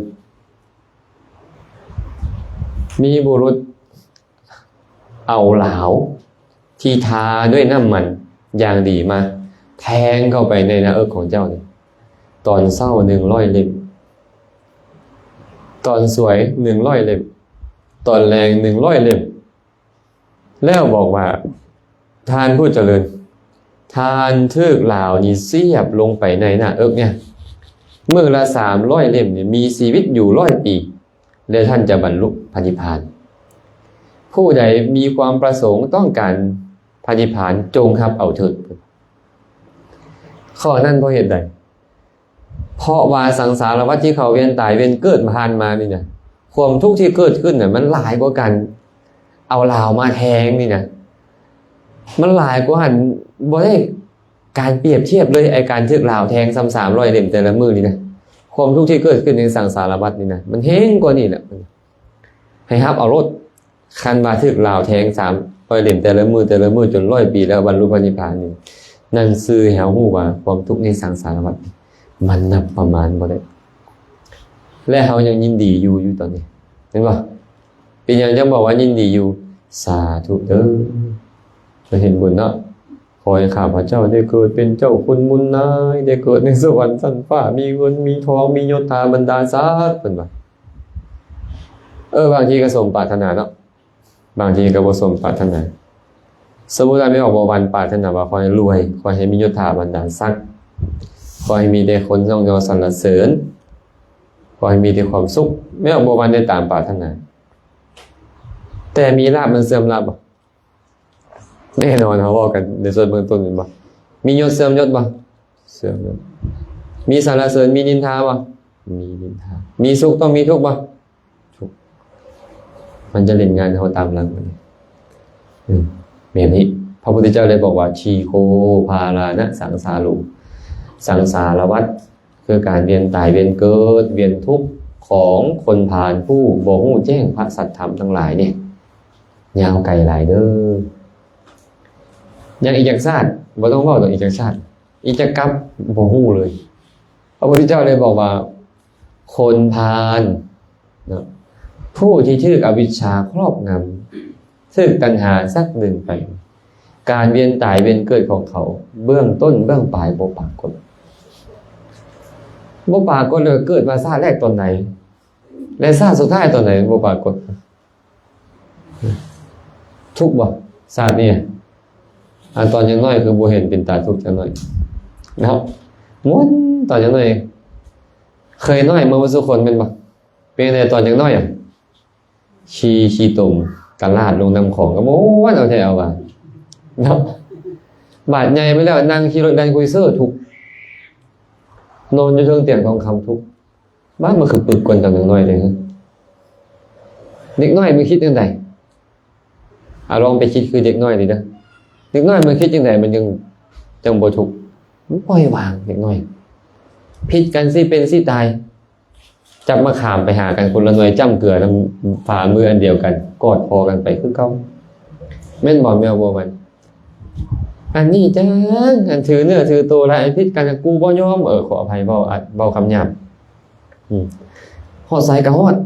มีบุรุษเอาเหลาที่ทาด้วยน้ำมันอย่างดีมาแทงเข้าไปในหน้าอกของเจ้าเนี่ยตอนเศร้า100 เล่มตอนสวย100 เล่มตอนแรง100 เล่มแล้วบอกว่าทานผู้เจริญทานทึกเหล่านี้เสียบลงไปในหน้าอกเนี่ยเมื่อละ300 เล่มเนี่ยมีชีวิตอยู่100 ปีแล้วท่านจะบรรลุพระนิพพานผู้ใดมีความประสงค์ต้องการพระนิพพานจงรับเอาเถิดข้อนั้นเพราะเหตุใดเพราะว่าสังสารวัฏที่เขาเวียนตายเวียนเกิดผ่านมานี่นะความทุกข์ที่เกิดขึ้นน่ะมันหลายกว่ากันเอาเหลามาแทงนี่นะมันหลายกว่าหันบ่ได้ การเปรียบเทียบเลยไอการทึกลาวแทงซ้ำ300เล่มแต่ละมือนี่นะความทุกข์ที่เกิดขึ้นในสังสารวัฏนี่นะมันเฮงกว่านี่แหละให้ฮับเอารถคันมาทึกลาวแทง300เล่มแต่ละมือจน100 ปีแล้วบรรลุพระนิพพานนี่นั่นซื่อแหวฮู้ว่าความทุกข์ในสังสารวัฏมันนับประมาณบ่ได้และเฮายังยินดีอยู่ตอนนี้เห็นบ่เป็นหยังจังบอกว่ายินดีอยู่สาธุเด้อจะเห็นบุญเนาะขอให้ข้าพเจ้าได้เกิดเป็นเจ้าคุณมุนนายได้เกิดในสวรรค์ชั้นฟ้ามีเงินมีทองมียศถาบรรดาศักดิ์เพิ่นว่าบางทีก็สมปรารถนาเนาะบางทีก็บ่สมปรารถนาสมมุติว่าไม่ออกบ่วันปรารถนาว่าขอให้รวยขอให้มียศถาบรรดาศักดิ์ขอให้มีแต่คนยอสรรเสริญขอให้มีแต่ความสุขไม่ออกบ่วันได้ตามปรารถนาแต่มีลาภมันเสื่อมลาภบ่แน่นอนเขาบอกกันในส่วนเบื้องต้นบ่มียศเสื่อมยศบ่เสื่อมยศมีสรรเสริญมีนินทาบ่มีนินทามีสุขต้องมีทุกข์บ่ทุกข์มันจะเล่นงานเขาตามหลังมันแบบนี้พระพุทธเจ้าเลยบอกว่าชีโคภารานะสังสารุสังสารวัฏคือการเวียนตายเวียนเกิดเวียนทุกข์ของคนผ่านผู้บ่ฮู้แจ้งพระสัทธรรมทั้งหลายเนี่ยยาวไกลหลายเด้ออย่างอีกจักชาติบ่ต้องเว้าต่ออีกจักชาติอีกจักกับบ่ฮู้เลยพระพุทธเจ้าเลยบอกว่าคนพาลนะผู้ที่ถูกอวิชชาครอบงำถูกตัณหาซักดึงไปการเวียนตายเวียนเกิดของเขาเบื้องต้นเบื้องปลายบ่ปรากฏเลยเกิดมาชาติแรกตอนไหนและชาติสุดท้ายตอนไหนบ่ปรากฏทุกข์บ่ชาตินี้ตอนยังน้อยคือบ่เห็นเป็นตาทุกข์จังน้อยนะครับม้วนตอนยังน้อยเคยน้อยเมื่อสุคนเป็นบ่เป็นในตอนยังน้อยขี้ตุ่มกะลาดลงน้ำของก็ม้วนเอาแท้เอาว่าเนาะบาดใหญ่ไปแล้วนั่งขี่รถดันคุยเสื้อทุกนอนอยู่เทิงเตียงทองคำทุกบ้านมันคือปึกกวนตอนยังน้อยเลยเด็กน้อยมันคิดจังไดลองไปคิดคือเด็กน้อยดิเด้อเด็กน้อยมันคิดจังไดมันยังจังบ่ทุกข์มันปล่อยวางเด็กน้อยผิดกันสิเป็นสิตายจับมาขามไปหากันคนละหน่วยจ้ำเกลือน้ำฝ่ามืออันเดียวกันกอดคอกันไปคือเก่าแม่นบ่แม่บ่มันอันนี้จังอันถือเนื้อถือตัวละไอ้ผิดกันกูบ่ยอมขออภัยเว้าคำหยาบฮอดสายก็ฮอด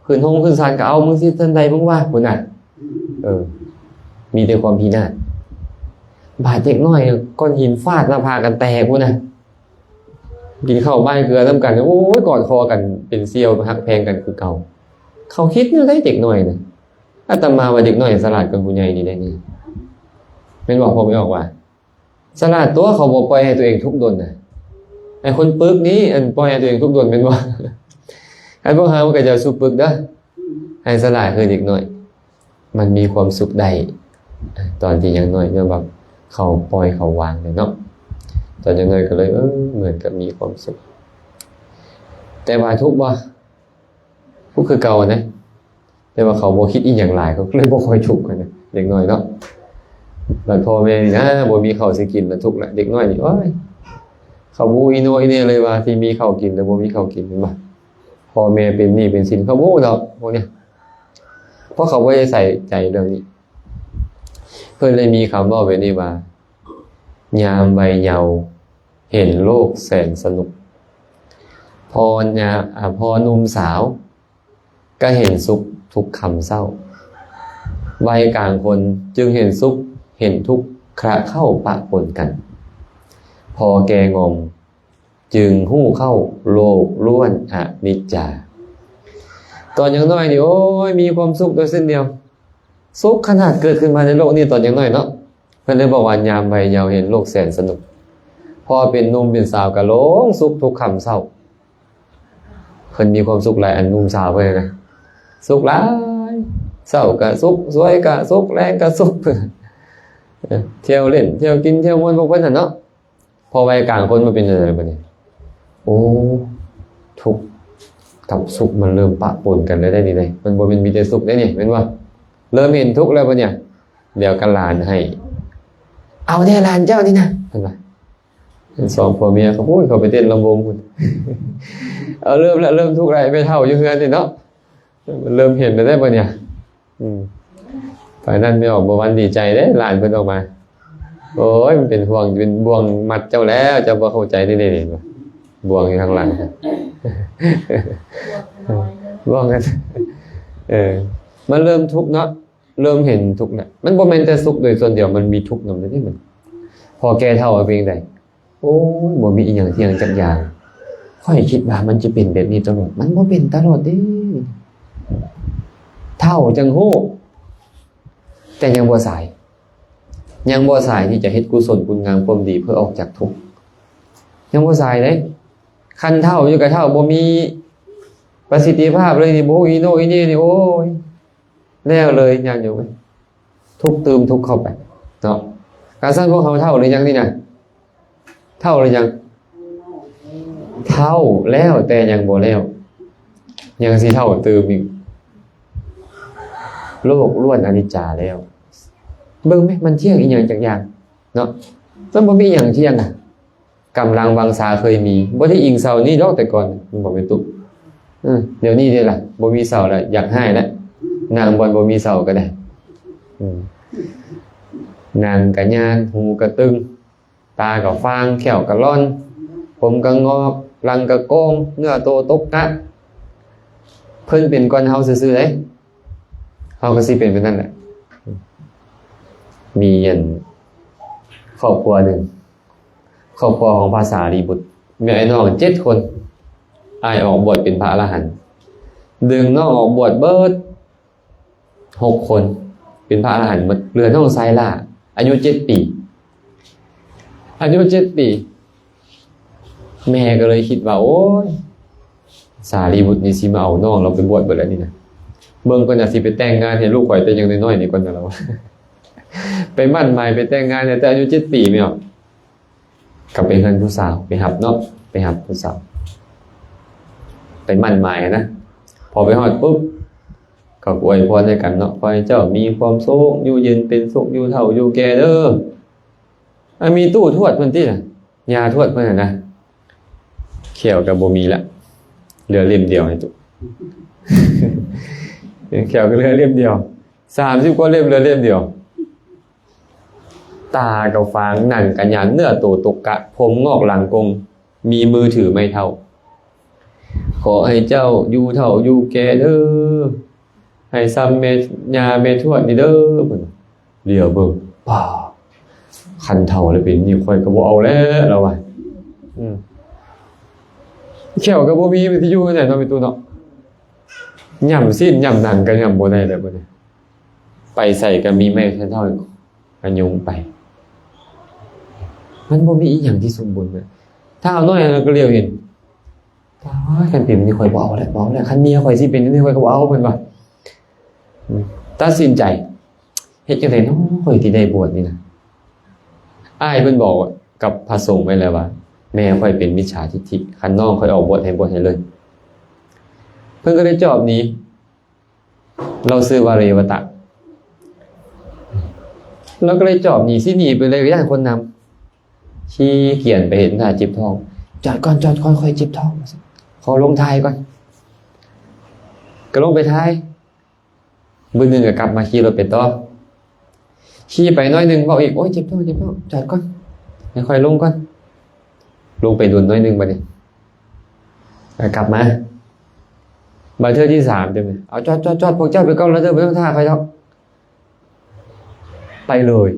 ขึ้นห้องขึ้นศาลก็เอามึงสิทันใดมึงว่าพุ่นน่ะมีแต่ความพินาศบาดเจ็บน้อยก้อนหินฟาดหน้าผากกันแตกพุ่นน่ะกินข้าวใบเกลือน้ำกันโอ้ยกอดคอกันเป็นเซี่ยวหักแพงกันคือเก่าเขาคิดเนี่ยได้เด็กน้อยนะอาตมาว่าเด็กน้อยฉลาดกว่าผู้ใหญ่นี่ได้นี่เป็นบอกผมไม่ออกว่าฉลาดตัวเขาบอกปล่อยให้ตัวเองทุกข์ดนนะไอ้คนปึกนี้อันปล่อยให้ตัวเองทุกข์ดนเป็นว่าไอ้พวกหามันก็จะสู้ปึกเด้อให้ฉลาดคือเด็กน้อยมันมีความสุขได้ตอนที่ยังน้อยเนี่ยแบบเขาปล่อยเขาวางเลยเนาะตอนยังน้อยก็เลยเหมือนกับมีความสุขแต่ว่าทุกข์บ่ทุกข์คือเก่านะแต่ว่าเขาบ่คิดอีกอย่างหลายเขาเลยบ่ค่อยทุกข์กันนะเด็กน้อยเนาะบัดพ่อแม่นี่นะบ่มีข้าวสิกินแล้วทุกข์ละเด็กน้อยนี่โอ้ยเขาบูอีโนอีเน่เลยว่าที่มีข้าวกินแต่บ่มีข้าวกินเห็นบ่พ่อแม่เป็นหนี้เป็นสินเขาบ่ดอกพวกเนี้ยเพราะเขาไม่ได้ใส่ใจเรื่องนี้เพื่อนเลยมีคำว่าไว้นี่ว่ายามวัยเยาว์เห็นโลกแสนสนุกพอหนุ่มสาวก็เห็นสุขทุกคำเศร้าวัยกลางคนจึงเห็นสุขเห็นทุกข์คระเข้าปะปนกันพอแกงอมจึงหู้เข้าโลกล้วนอนิจจาตอนยังน้อยนี่โอ้ยมีความสุขโดยเส้นเดียวสุขขนาดเกิดขึ้นมาในโลกนี้ตอนยังน้อยเนาะเพิ่นเลยบอกว่ายามวัยเยาว์เห็นโลกแสนสนุกพอเป็นหนุ่มเป็นสาวก็หลงสุขทุกคำเศร้าเพิ่นมีความสุขหลายอันหนุ่มสาวเพิ่นนะสุขหลายเศร้าก็สุขสวยก็สุขแรงก็สุขเที่ยวเล่นเที่ยวกินเที่ยวม่วนพวกเพิ่นน่ะเนาะพอวัยกลางคนมาเป็นอะไรบัดนี้โอ้ทุกกับสุขมันเริ่มปะปนกันเลยได้นี่เลยมันบ่เป็นมีแต่สุขได้นี่เป็นว่าเริ่มเห็นทุกข์แล้วปะเนี่ยเดี๋ยวกันหลานให้เอาแน่หลานเจ้านี่นะ เห็นไหมสองผัวเมียเขาพูดเขาไปเต้นลำวงคุณเอาเริ่มแล้วเริ่มทุกข์ไรไม่เท่าอยู่เฮือนนี่เนาะเริ่มเห็นไปได้ปะเนี่ยฝ่ายนั้นไม่ออกบ่วันดีใจเด้หลานเพิ่นออกมาโอ้ยมันเป็นห่วงเป็นบ่วงมัดเจ้าแล้วเจ้าบ่เข้าใจนี่บ่วงอยู่ข้างหลังบ่วงกันมันเริ่มทุกข์เนาะเริ่มเห็นทุกข์เนี่ยมันบ่แม่นแต่สุขโดยส่วนเดียวมันมีทุกข์นำที่มันพอแก่เฒ่าเป็นจังได๋โอ้ยบ่มีอีหยังเที่ยงจักอย่างค่อยคิดว่ามันจะเป็นแบบนี้ตลอดมันบ่เป็นตลอดเด้เฒ่าจังฮู้แต่ยังบ่สายยังบ่สายที่จะเฮ็ดกุศลคุณงามความดีเพื่อออกจากทุกข์ยังบ่สายเด้คันเฒ่าอยู่กับเฒ่าบ่มีประสิทธิภาพเลยนี่โบอีโนอีนี่นี่โอ้ยแล้วเลยญาติโยมทุกข์ตืมทุกข์เข้าไปเนาะการสร้างพวกเขาเท่าหรือยังนี่นะเท่าหรือยังเท่าแล้วแต่ยังบ่แล้วยังสิเท่าตืมอีกโลกล้วนอนิจจาแล้วเบิ่งไหมมันเที่ยงอีหยังจักอย่างเนาะมันบ่มีหยังเที่ยงอ่ะกำลังวังสาเคยมีบ่ได้อิงเสานี่ดอกแต่ก่อนมันบ่เป็นตุเดี๋ยวนี้เด้ล่ะบ่มีเสาแล้วอยากให้แล้วนางบอลบ่มีเสาก็ได้นางกะยานหูกะตึงตากะฟางแขวกะล่อนผมกะงอกรังกะโกงเนื้อโตตกกะเพิ่นเป็นก่อนเฮาซื่อๆเด้เฮาก็สิเป็นนั่นแหละมีครอบครัวหนึ่งครอบครัวของพระสารีบุตรมีไอ้น้อง7คนอ้ายออกบวชเป็นพระอรหันต์ดึงน้องออกบวชเบิด6คนเป็นพระอรหันต์หมดเหลือน้องไซล่าอายุ7 ปีอายุ7 ปีแม่ก็เลยคิดว่าโอ้ยสารีบุตรนี่สิมาเอาน้องเราไปบวชเบิดแล้วนี่นะเบิ่งก่อนน่ะสิไปแต่งงานให้ลูกข่อยแต่ยังน้อยๆนี่ก่อนนะเราไปมั่นหมายไปแต่งงานแต่อายุ7 ปีไม่ออกกลับไปเฮือนผู้สาวไปหับเนาะไปหับผู้สาวไปมั่นหมายนะพอไปฮอดปุ๊บก็อวยพรให้กันเนาะขอให้เจ้ามีความสุขอยู่เย็นเป็นสุขอยู่เฒ่าอยู่แก่เด้อมีตู้ทวดเพิ่นติน่ะยาทวดเพิ่นน่ะนะเขียวก็บ่มีละเหลือเล่มเดียวให้ตู้เขียวก็เหลือเล่มเดียว30กว่าเล่มเหลือเล่มเดียวตากับฟางหนังกันยานเนื้อโตตกกะผมงอกหลังกงมีมือถือไม่เท่าขอให้เจ้าอยู่เฒ่าอยู่แก่เด้อให้ซ้ำเมญาเมทวดนี่เด้อเพิ่นเดี๋ยวเบิ่งป้าคันเฒ่าเลยเป็นนี่ค่อยก็บ่เอาแล้วเราว่าแขวก็บ่มีวิทยุไหนเนาะเป็นตู้เนาะย่ำสิ้นย่ำหนังก็ย่ำบ่ได้แล้วบัดนี้ไปใส่ก็มีแม่แค่เท่าอันยุงไปมันบ่มีอีหยังที่สมบูรณ์เลยถ้าเอาน้อยก็เรียวเห็นคันเป็นนี่ค่อยบ่เอาแล้วบอกแล้วคันเมียค่อยสิเป็นนี่ค่อยก็บ่เอาเพิ่นว่าตัดสินใจเฮ็ดจังได๋เนาะค่อยสิได้บวชนี่นะอ้ายเพิ่นบอกกับพระสงฆ์ไว้แล้วว่าแม่ค่อยเป็นมิจฉาทิฏฐิคันน้องค่อยออกบวชให้บวชให้เลยเพิ่นก็เลยจอบหนีเราซื้อวาเรวตะเราก็เลยจอบหนีสิหนีไปเลยย่านคนนำชี้เขียนไปเห็นท่าจิบทองจอดก่อนค่อยๆจิบทองขอลงท้ายก่อนก็ลงไปท้ายมื้อนึงก็กลับมาขี่รถไปต่อขี่ไปน้อยนึงบอกอีกโอ๊ยจิบทองจอดก่อนค่อยๆลงก่อนลงไปดุนน้อยนึงบัดนี้กลับมาบัดเทื่อที่3จังได๋เอาจอดพวกเจ้าไปก่อนแล้วเด้อบ่ต้องท่าใครดอกไปเลย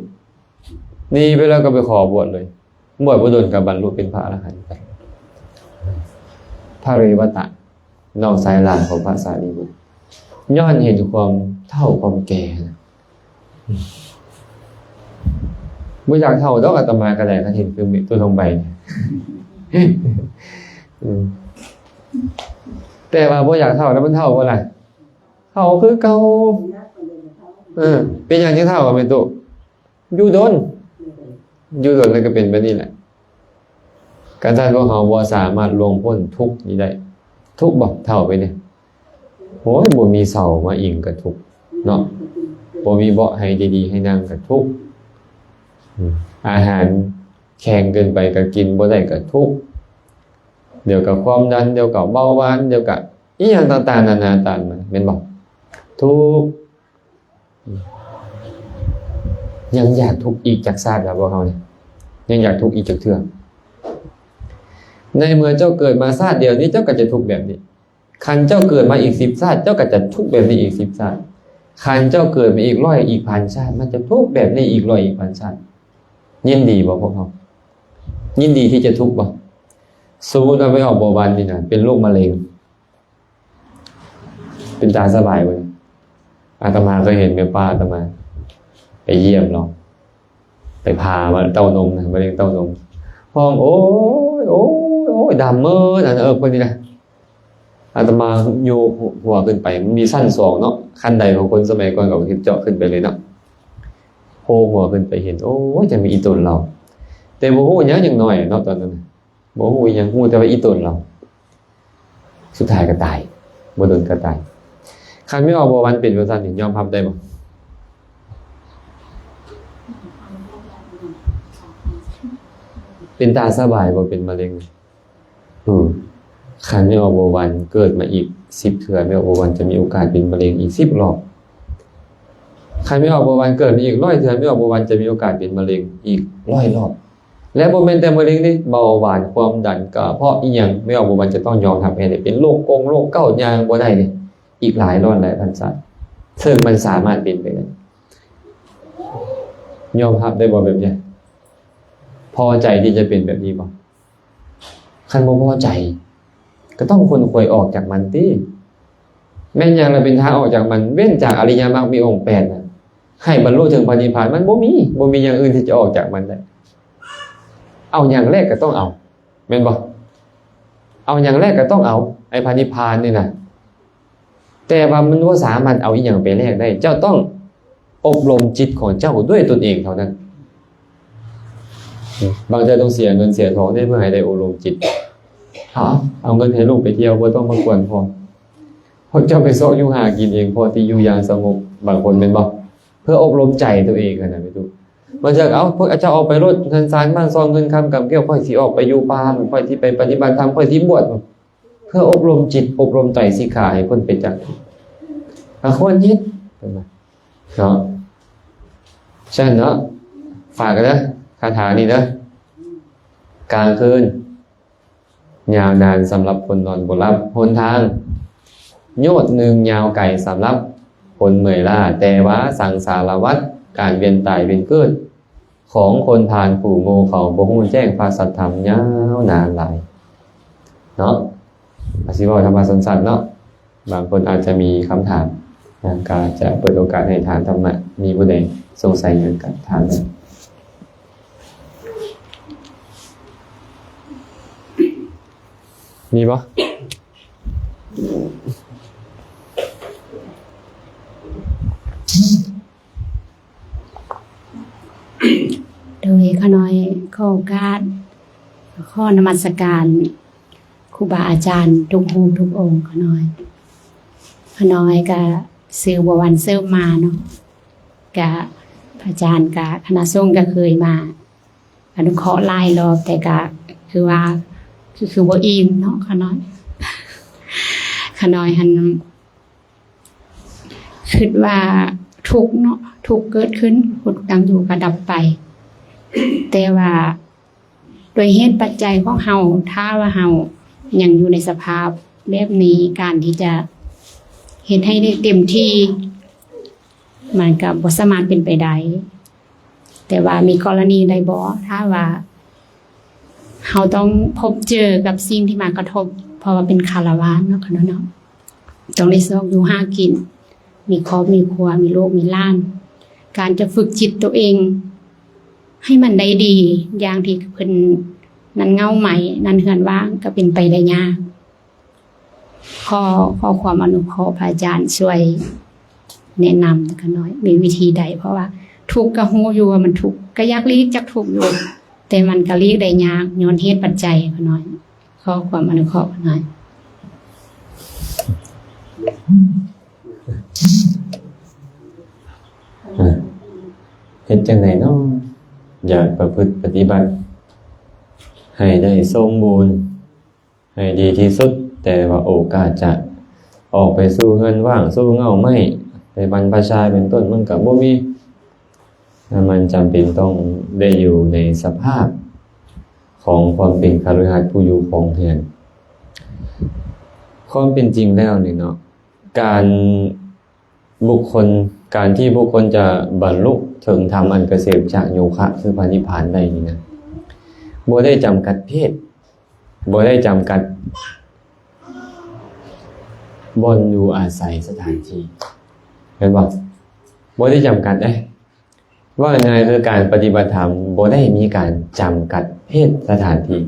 นี่ไปแล้วก็ไปขอบวชเลยบวชบ่โดนกับบรรลุเป็นพระอรหันต์ไปพระเรวตะน้องสายหลานของพระสารีบุตรย้อนเห็นความเฒ่าความแก่นะบ่อยากเฒ่าดอกอาตมาก็ได้ก็เห็นคือตัวทองใบแต่ว่าบ่อยากเฒ่าแล้วมันเฒ่าบ่ล่ะเฒ่าคือเก่าเป็นอย่างที่เฒ่าก็เป็นตุอยู่ดนแล้วก็เป็นแบบนี้แหละการท่านพวกเขาบ่สามารถล่วงพ้นทุกข์นี้ได้ทุกข์บ่เท่าไปเนี่ยโหยบ่มีเสามาอิงกับทุกข์เนาะบ่มีเบาะให้ดีๆให้นั่งกับทุกข์อาหาร แข็งเกินไปก็กินบ่ได้ก็ทุกข์เดี๋ยวกับความดันเดี๋ยวกับเบาหวานเดี๋ยวกับอีหยังต่างๆนานาตามมาแม่นบ่ทุกข์ยังอยากทุกข์อีกจากชาติแล้วบ่เฮานี่ยังอยากทุกข์อีกจากเทื่อในเมื่อเจ้าเกิดมาชาติเดียวนี้เจ้าก็จะทุกข์แบบนี้คันเจ้าเกิดมาอีก10ชาติเจ้าก็จะทุกข์แบบนี้อีก10ชาติคันเจ้าเกิดมาอีก100อีกพันชาติมันจะทุกข์แบบนี้อีก100อีกพันชาติยินดีบ่พวกเรายินดีที่จะทุกข์บ่สมมุติว่าไปออกบ่วันนี่นะเป็นโรคมะเร็งเป็นตาสบายเว้ยอาตมาเคยเห็นแม่ป้าอาตมาไปเยี่ยมเราไปพามาเต้านมนะมะเร็งเต้านมห้องโอ้ยดำเมื่อนั่นคนนี้นะอาตมาโยกหัวขึ้นไปมันมีสั้น2เนาะขั้นใดของคนสมัยก่อนก็คิดเจาะขึ้นไปเลยเนาะโผล่หัวขึ้นไปเห็นโอ้ยจะมีอีตนเราแต่บ่ฮู้หยังอย่างน้อยเนาะตอนนั้นบ่ฮู้หยังฮู้แต่ว่าอีตนเราสุดท้ายก็ตายบ่โดนก็ตายคันไม่ออกบ่วันเป็นว่าซั่นนี่ยอมรับได้บ่เป็นตาสบายบ่เป็นมะเร็งคันไม่ออกบ่วันเกิดมาอีก10เทื่อไม่ออกบ่วันจะมีโอกาสเป็นมะเร็งอีก10รอบคันไม่ออกบ่วันเกิดมาอีก100เทื่อไม่ออกบ่วันจะมีโอกาสเป็นมะเร็งอีก100รอบและบ่แม่นแต่มะเร็งนี่เบาหวานความดันกระเพาะอีหยังไม่ออกบ่วันจะต้องยอมรับให้ได้เป็นโรคโรคเก้ายางบ่ได้นี่อีกหลายร้อยหลายพันชาติซึ่งมันสามารถเป็นไปได้ยอมรับได้บ่แบบนี้พอใจที่จะเป็นแบบนี้บ่คันบ่พอใจก็ต้องคนควยออกจากมันติแม่นอย่างเราเป็นทางออกจากมันเว้นจากอริยมรรคมีองค์8น่ะให้บรรลุถึงพระนิพพานมันบ่มีอย่างอื่นที่จะออกจากมันได้เอาอย่างแรกก็ต้องเอาแม่นบ่เอาอย่างแรกก็ต้องเอาไอ้พระนิพพานนี่น่ะแต่ว่ามันบ่สามารถเอาอีหยังไปแลกได้เจ้าต้องอบรมจิตของเจ้าด้วยตนเองเท่านั้นบางทีต้องเสียเงินเสียทองได้เพื่อให้ได้อบรมจิตเอาเงินให้ลูกไปเที่ยวบ่ต้องมากวนพ่อเพราะเจ้าไปซอกอยู่หากินเองพอที่อยู่อย่างสงบบางคนเป็นบ่เพื่ออบรมใจตัวเองนะไม่รู้มันจะเอาพวกเจ้าออกไปรถเงินซานบ้านซองเงินคำกำเกี้ยวค่อยสิออกไปอยู่ป่าค่อยที่ไปปฏิบัติธรรมค่อยที่บวชเพื่ออบรมจิตอบรมใจสิกขาให้คนเป็นจักควรยึดเนาะฉะนั้นเนาะฝากกันนะคาถานี้นะกลางคืนยาวนานสำหรับคนนอนบ่หลับหนทางโยชน์หนึ่งยาวไกลสำหรับคนเมื่อยล้าแต่ว่าสังสารวัฏการเวียนตายเวียนเกิดของคนทานผู้โง่เขาบ่ฮู้แจ้งพระสัทธรรมยาวนานหลายเนาะอาสิว่าธรรมะสั้นๆเนาะบางคนอาจจะมีคำถามก็จะเปิดโอกาสให้ถามธรรมะมีผู้ใดสงสัยเรื่องการถามได้มีบ่โดยข้าน้อยขอโอกาสข้อนมัสการครูบาอาจารย์ทุกองค์ทุกองค์ข้าน้อยก็ซื้อบัววันเซิร์ฟมาเนาะก็พระอาจารย์ก็คณะสงฆ์ก็เคยมาอนุเคราะห์หลายรอบแต่ก็คือว่าคือบ่อิ่มเนาะข้าน้อยหันคิดว่าทุกข์เนาะทุกข์เกิดขึ้นพุทธตั้งอยู่ก็ดับไปแต่ว่าโดยเหตุปัจจัยของเฮาถ้าว่าเฮายังอยู่ในสภาพแบบนี้การที่จะเฮ็ดให้ได้เต็มที่มันก็บ่สามารถเป็นไปได้แต่ว่ามีกรณีใดบ่ถ้าว่าเฮาต้องพบเจอกับสิ่งที่มากระทบเพราะว่าเป็นคฤหัสถ์เนาะค่ะเนาะต้องได้ซอกอยู่หากินมีครอบมีครัวมีลูกมีหลานการจะฝึกจิตตัวเองให้มันได้ดีอย่างที่เพิ่นนั้นเงาใหม่นั้นเฮือนว่างก็เป็นไปได้ยากขอความอนุเคราะห์พระอาจารย์ช่วยแนะนำกันหน่อยมีวิธีใดเพราะว่าทุกข์ก็ฮู้อยู่ว่ามันทุกข์ก็อยากหลีกจากทุกข์อยู่แต่มันก็หลีกได้ยากย้อนเหตุปัจจัยกันหน่อยขอความอนุเคราะห์กันหน่อยเฮ็ดจังได๋เนาะอยากประพฤติปฏิบัติ ให้ได้สมบูรณ์ให้ดีที่สุดแต่ว่าโอกาสจะออกไปสู่เฮือนว่างสู่เงาไม้ไปบรรพชาเป็นต้นมันก็บ่มีมันจำเป็นต้องได้อยู่ในสภาพของความเป็นคฤหัสถ์ผู้อยู่ของเฮือนความเป็นจริงแล้วนี่เนาะการที่บุคคลจะบรรลุถึงธรรมอันเกษมจากโยคะคือพระนิพพานได้นี่นะบ่ได้จำกัดเพศบ่ได้จำกัดบ่อนอยู่อาศัยสถานที่เห็นบ่บ่ได้จำกัดว่าไงคือการปฏิบัติธรรมบ่ได้มีการจำกัดเพศสถานที่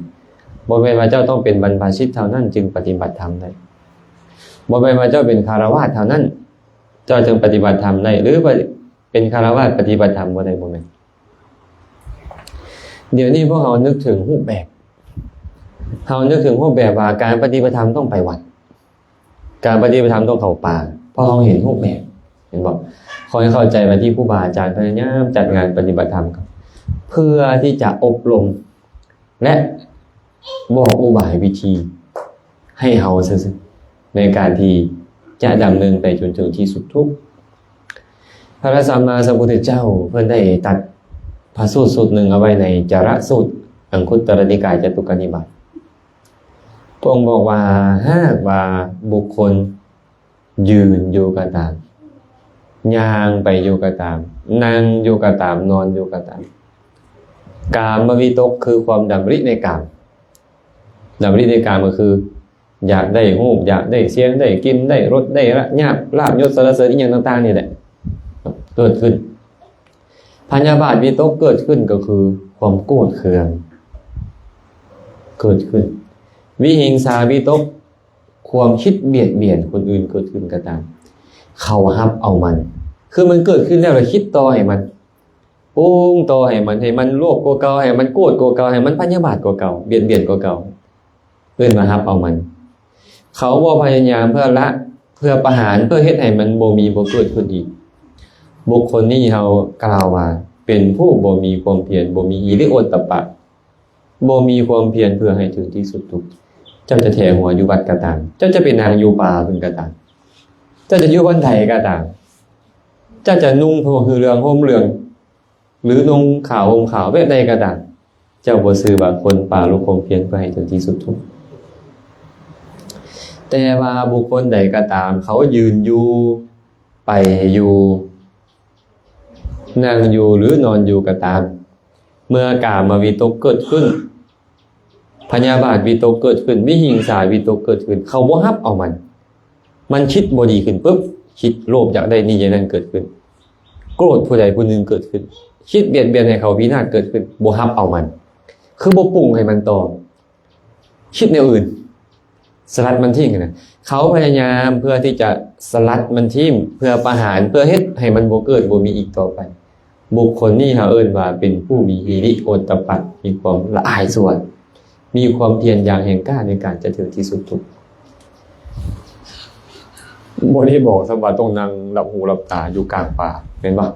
บ่แม่นว่าเจ้าต้องเป็นบรรพชิตเท่านั้นจึงปฏิบัติธรรมได้บ่แม่นว่าเจ้าเป็นฆราวาสเท่านั้นเจ้าจึงปฏิบัติธรรมได้หรือเป็นฆราวาสปฏิบัติธรรมบ่ได้บ่แม่นเดี๋ยวนี้พวกเรานึกถึงรูปแบบว่าการปฏิบัติธรรมต้องไปวัดการปฏิบัติธรรมต้องเข้าป่าเพราะเราเห็นรูปแบบเห็นบ่ขอให้เข้าใจว่าที่ครูบาอาจารย์พยายามจัดงานปฏิบัติธรรมครับเพื่อที่จะอบรมและบอกอุบายวิธีให้เฮาซื่อในการที่จะดำเนินไปจนถึงที่สุดทุกข์พระสัมมาสัมพุทธเจ้าเพิ่นได้ตัดพระสูตรหนึ่งเอาไว้ในจารสูตรอังคุตรนิกายจตุกนิบาตพระองค์บอกว่าหากว่าบุคคลยืนอยู่ก็ตามย่างไปอยู่ก็ตามนั่งอยู่ก็ตามนอนอยู่ก็ตามกามวิตกคือความดำริในกามก็คืออยากได้รูปอยากได้เสียงได้กลิ่นได้รสได้ลาภยศสรรเสริญอีหยังต่างๆนี่แหละเกิดขึ้นพยาบาทวิตกเกิดขึ้นก็คือความโกรธเคืองเกิดขึ้นวิหิงสาวิตกความคิดเบียดเบียนคนอื่นเกิดขึ้นก็ตามเขาฮับเอามันคือมันเกิดขึ้นแล้วเราคิดต่อให้มันปรุงต่อให้มันโลภกว่าเก่าให้มันโกรธกว่าเก่าให้มันพยาบาทกว่าเก่าเบียดเบียนกว่าเก่าเพิ่นมาฮับเอามันเขาบ่พยายามเพื่อละเพื่อประหารเพื่อเฮ็ดให้มันบ่มีบ่เกิดขึ้นอีกบุคคลนี้เฮากล่าวว่าเป็นผู้บ่มีความเพียรบ่มีหิริโอตตัปปะบ่มีความเพียรเพื่อให้ถึงที่สุดทุกข์เจ้าจะแถหัวอยู่วัดก็ตามเจ้าจะเป็นนางอยู่ป่าเพิ่นก็ตามเจ้าจะอยู่บ้านใดก็ตามเจ้าจะนุ่งผ้าคือเรื่องห่มเรื่องหรือนุ่งขาวห่มขาวแบบใดก็ตามเจ้าบ่ซื่อว่าคนป่าลูกความเพียรเพื่อให้ถึงที่สุดทุกข์แต่ว่าบุคคลใดก็ตามเขายืนอยู่ไปอยู่นั่งอยู่หรือนอนอยู่ก็ตามเมื่อกามวิตกเกิดขึ้นพยาบาทวิตกเกิดขึ้นวิหิงสาวิตกเกิดขึ้นเขาบ่ฮับเอามันคิดบ่ดีขึ้นปุ๊บคิดโลภอยากได้นี่อย่างนั้นเกิดขึ้นโกรธผู้ใดผู้หนึ่งเกิดขึ้นคิดเบียดเบียนให้เขาวินาศเกิดขึ้นบ่ฮับเอามันคือบ่ปรุงให้มันต่อคิดแนวอื่นสลัดมันทิ้งนะเขาพยายามเพื่อที่จะสลัดมันทิ้งเพื่อประหารเพื่อเฮ็ดให้มันบ่เกิดบ่มีอีกต่อไปบุคคลนี้เอิ้นว่าเป็นผู้มีหิริโอตตัปปะมีความละอายส่วนมีความเพียรอย่างแห่งกล้าในการจะถึงที่สุดทุกข์บ่ได้บอกสมบัติต้องนั่งหลับหูหลับตาอยู่กลางป่าเห็นบ่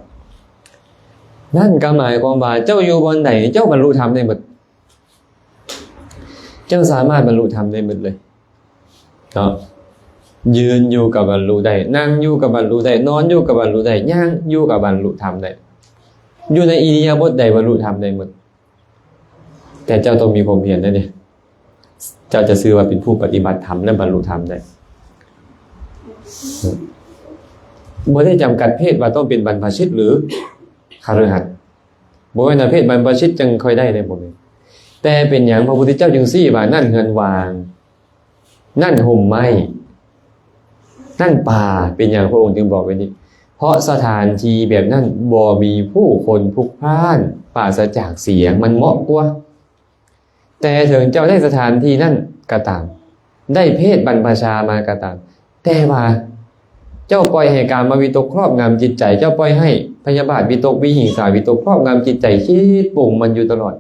นั่นก็หมายความว่าเจ้าอยู่บนไหนเจ้าบรรลุธรรมได้หมดเจ้าสามารถบรรลุธรรมได้หมดเลยเนาะยืนอยู่กับบรรลุได้นั่งอยู่กับบรรลุได้นอนอยู่กับบรรลุได้ย่างอยู่กับบรรลุธรรมได้อยู่ในอิริยาบถใดบรรลุธรรมได้หมดแต่เจ้าต้องมีความเพียรได้ดิเจ้าจะชื่อว่าเป็นผู้ปฏิบัติธรรมและบรรลุธรรมได้บ่ได้จำกัดเพศว่าต้องเป็นบรรพชิตหรือคฤหัสถ์บ่ว่าเพศบรรพชิตจึงค่อยได้บ่แม่นแต่เป็นหยังพระพุทธเจ้าจึงซี่ว่านั่นเฮือนวางนั่นห่มไม้นั่นป่าเป็นอย่างพระองค์จึงบอกไว้นี่เพราะสถานที่แบบนั้นบ่มีผู้คนพลุกพล่านปราศจากเสียงมันเหมาะกว่าแต่ถึงเจ้าได้สถานที่นั่นก็ตามได้เพศบรรพชามาก็ตามแต่ว่าเจ้าปล่อยให้กามวิตกครอบงำจิตใจเจ้าปล่อยให้พยาบาทวิตกวิหิงสาวิตกครอบงำจิตใจคิดปรุงมันอยู่ตลอด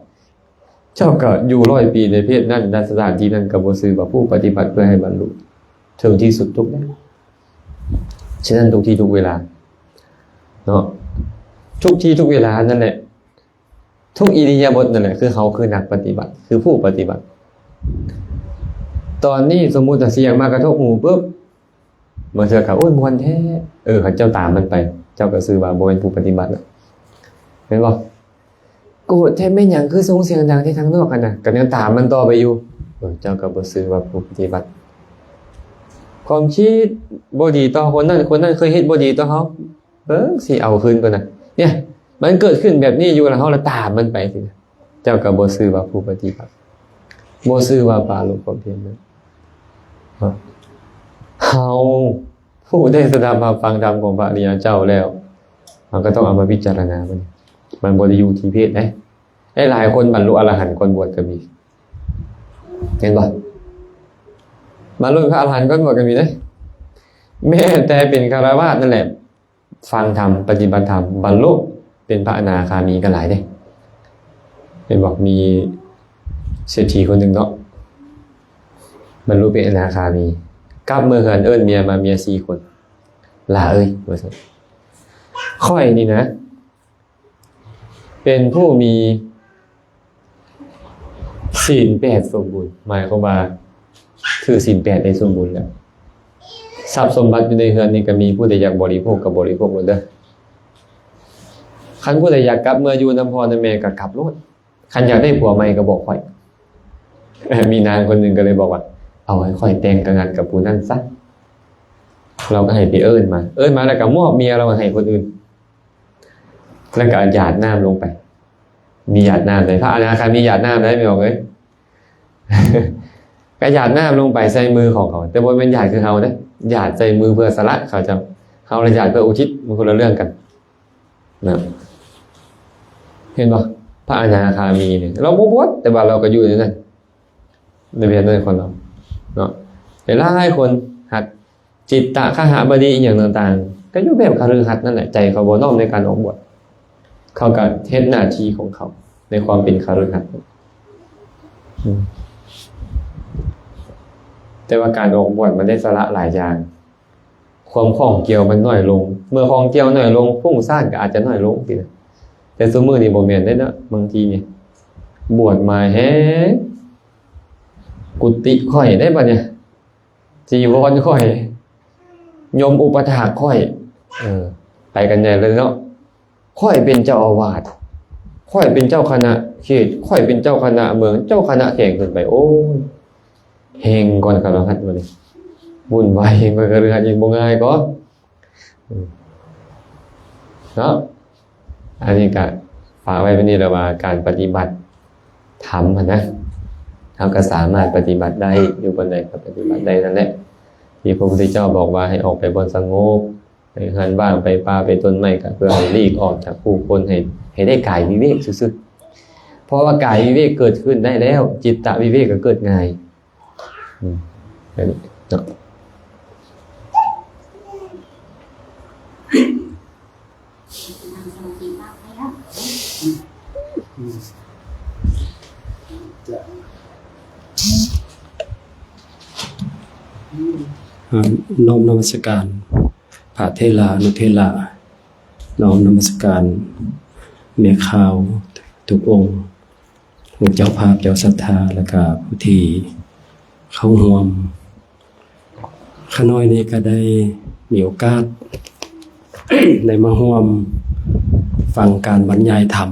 เจ้าก็อยู่100 ปีในเพศนั้นณสถานที่นั้นก็บ่ซื่อว่าผู้ปฏิบัติเพื่อให้บรรลุถึงที่สุดทุกข์ได้ฉะนั้นทุกที่ทุกเวลาเนาะทุกที่ทุกเวลานั่นแหละ ทุกอิริยาบถนั่นแหละคือเขาคือนักปฏิบัติคือผู้ปฏิบัติตอนนี้สมมุติเสียงมากระทบหูปุ๊บมาเจอกับโอ้ยมวนแท้เขาเจ้าตามมันไปเจ้าก็ซื้อว่าบ่เป็นผู้ปฏิบัติเห็นบ่โกรธแท้ไม่หยังคือส่งเสียงดังที่ทางนอกกันน่ะก็ยังตามมันต่อไปอยู่เจ้าก็บ่ซื้อว่าผู้ปฏิบัติความคิดบ่ดีต่อคนนั้นเคยเฮ็ดบ่ดีต่อเฮาสิเอาคืนก่อนน่ะเนี่ยมันเกิดขึ้นแบบนี้อยู่แล้วเฮาละตามมันไปสิเจ้าก็บ่ซื้อว่าผู้ปฏิบัติบ่ซื้อว่าปาลบความเพียรนั้นเฮาผู้ได้สดับมาฟังธรรมของพระอริยเจ้าแล้วมันก็ต้องเอามาพิจารณามันบ่ได้อยู่ที่เพศนะหลายคนบรรลุอรหันต์คนบวชก็มีเห็นบ่บรรลุพระอรหันต์คนบวชก็มีนะแม้แต่เป็นฆราวาสนั่นแหละฟังธรรมปฏิบัติธรรมบรรลุเป็นพระอนาคามีกันหลายเด้เป็นบอกมีเศรษฐีคนหนึ่งเนาะบรรลุเป็นอนาคามีกลับเมื่อเหินเอิ้นเมียมาเมีย4คนลาว่าซั่นค่อยนี่นะเป็นผู้มีศีล8สมบูรณ์หมายความว่าคือศีล8ได้สมบูรณ์แล้วทรัพย์สมบัติอยู่ในเฮือนนี่ก็มีผู้ใดอยากบริโภคก็บริโภคหมดเด้อคันผู้ใดอยากกลับเมื่ออยู่นำพ่อนำแม่ก็กลับโลดคันอยากได้ผัวใหม่ก็บอกค่อยมีนางคนหนึ่งก็เลยบอกว่าเอาให้ค่อยแต่งงานกับผู้นั้นซะเราก็ให้ไปเอิ้นมาแล้วก็มอบเมียเราให้คนอื่นแล้วก็หยาดน้ำลงไปมีหยาดน้ำเลยพระอนาคามีหยาดน้ำได้ไหมบอกเลยก็หยาดน้ำลงไปใส่มือของเขาแต่บนเป็นหยาดคือเขานะหยาดใส่มือเพื่อสละเขาจะเขาเลยหยาดเพื่ออุทิศมันคนละเรื่องกันนะเห็นป่ะพระอนาคามีเนี่ยเราบวชแต่ว่าเราก็อยู่ในนั้นในเบียดในคนเราเนาะแต่หลายคนหัดจิตตะขหบดีอย่างต่างๆก็อยู่แบบคฤหัสถ์นั่นแหละใจเขาบ่น้อมในการออกบวชเขาก็เฮ็ดหน้าที่ของเขาในความเป็นคฤหัสถ์แต่ว่าการออกบวชมันได้สละหลายอย่างความคล่องเกี่ยวมันน้อยลงเมื่อคล่องเกี่ยวน้อยลงฟุ้งซ่านก็อาจจะน้อยลงสินะแต่ซุมื้อนี้บ่แม่นได้นะบางทีนี่บวชมาแฮะกุฏิค่อยได้ป่ะเนี่ยจีวรค่อยโยมอุปถากค่อยไปกันใหญ่เลยเนาะค่อยเป็นเจ้าอาวาสค่อยเป็นเจ้าคณะเขตค่อยเป็นเจ้าคณะเมืองเจ้าคณะแข่งขึ้นไปโอ้ยเฮงก่อนกับเราหัดมาเลยวุ่นวายเฮงไปกับเรือยิงบ่ง่ายก็เนาะอันนี้ก็ฝากไว้เป็นนี่แหละว่าการปฏิบัติธรรมนะเราก็สามารถปฏิบัติได้อยู่บนใดก็ปฏิบัติได้นั่นแหละที่พระพุทธเจ้าบอกว่าให้ออกไปบนสงบไปเฮือนบ้างไปป่าไปต้นไม้ก็เพื่อให้หลีกออกจากผู้คนให้ได้กายวิเวกซื่อๆเพราะว่ากายวิเวกเกิดขึ้นได้แล้วจิตตวิเวกก็เกิดง่ายน้อมนมัสการพระเทลานุเทลาน้อมนมัสการเมียข่าวทุกองค์เจ้าภาพเจ้าศรัทธาและก็ผู้ที่เข้าร่วมข้าน้อยนี้ก็ได้มีโอกาส ได้มาร่วมฟังการบรรยายธรรม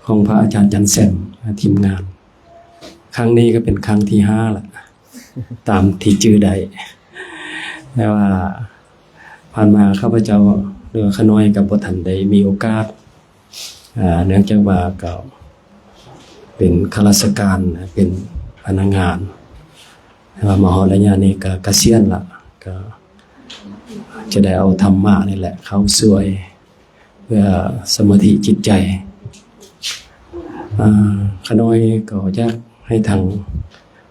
ของพระอาจารย์จันแซมทีมงานครั้งนี้ก็เป็นครั้งที่5ละตามที่ชื่อใดแต่ว่าผ่านมาข้าพเจ้าเรือขน้อยกับบ่ทันได้มีโอกาสเนื่องจากว่าก็เป็นข้าราชการเป็นพนักงานแต่ว่ามหาระยะนี้ก็เกษียณละก็จะได้เอาธรรมะนี่แหละเข้าช่วยเพื่อสมาธิจิตใจขน้อยก็อยากให้ทาง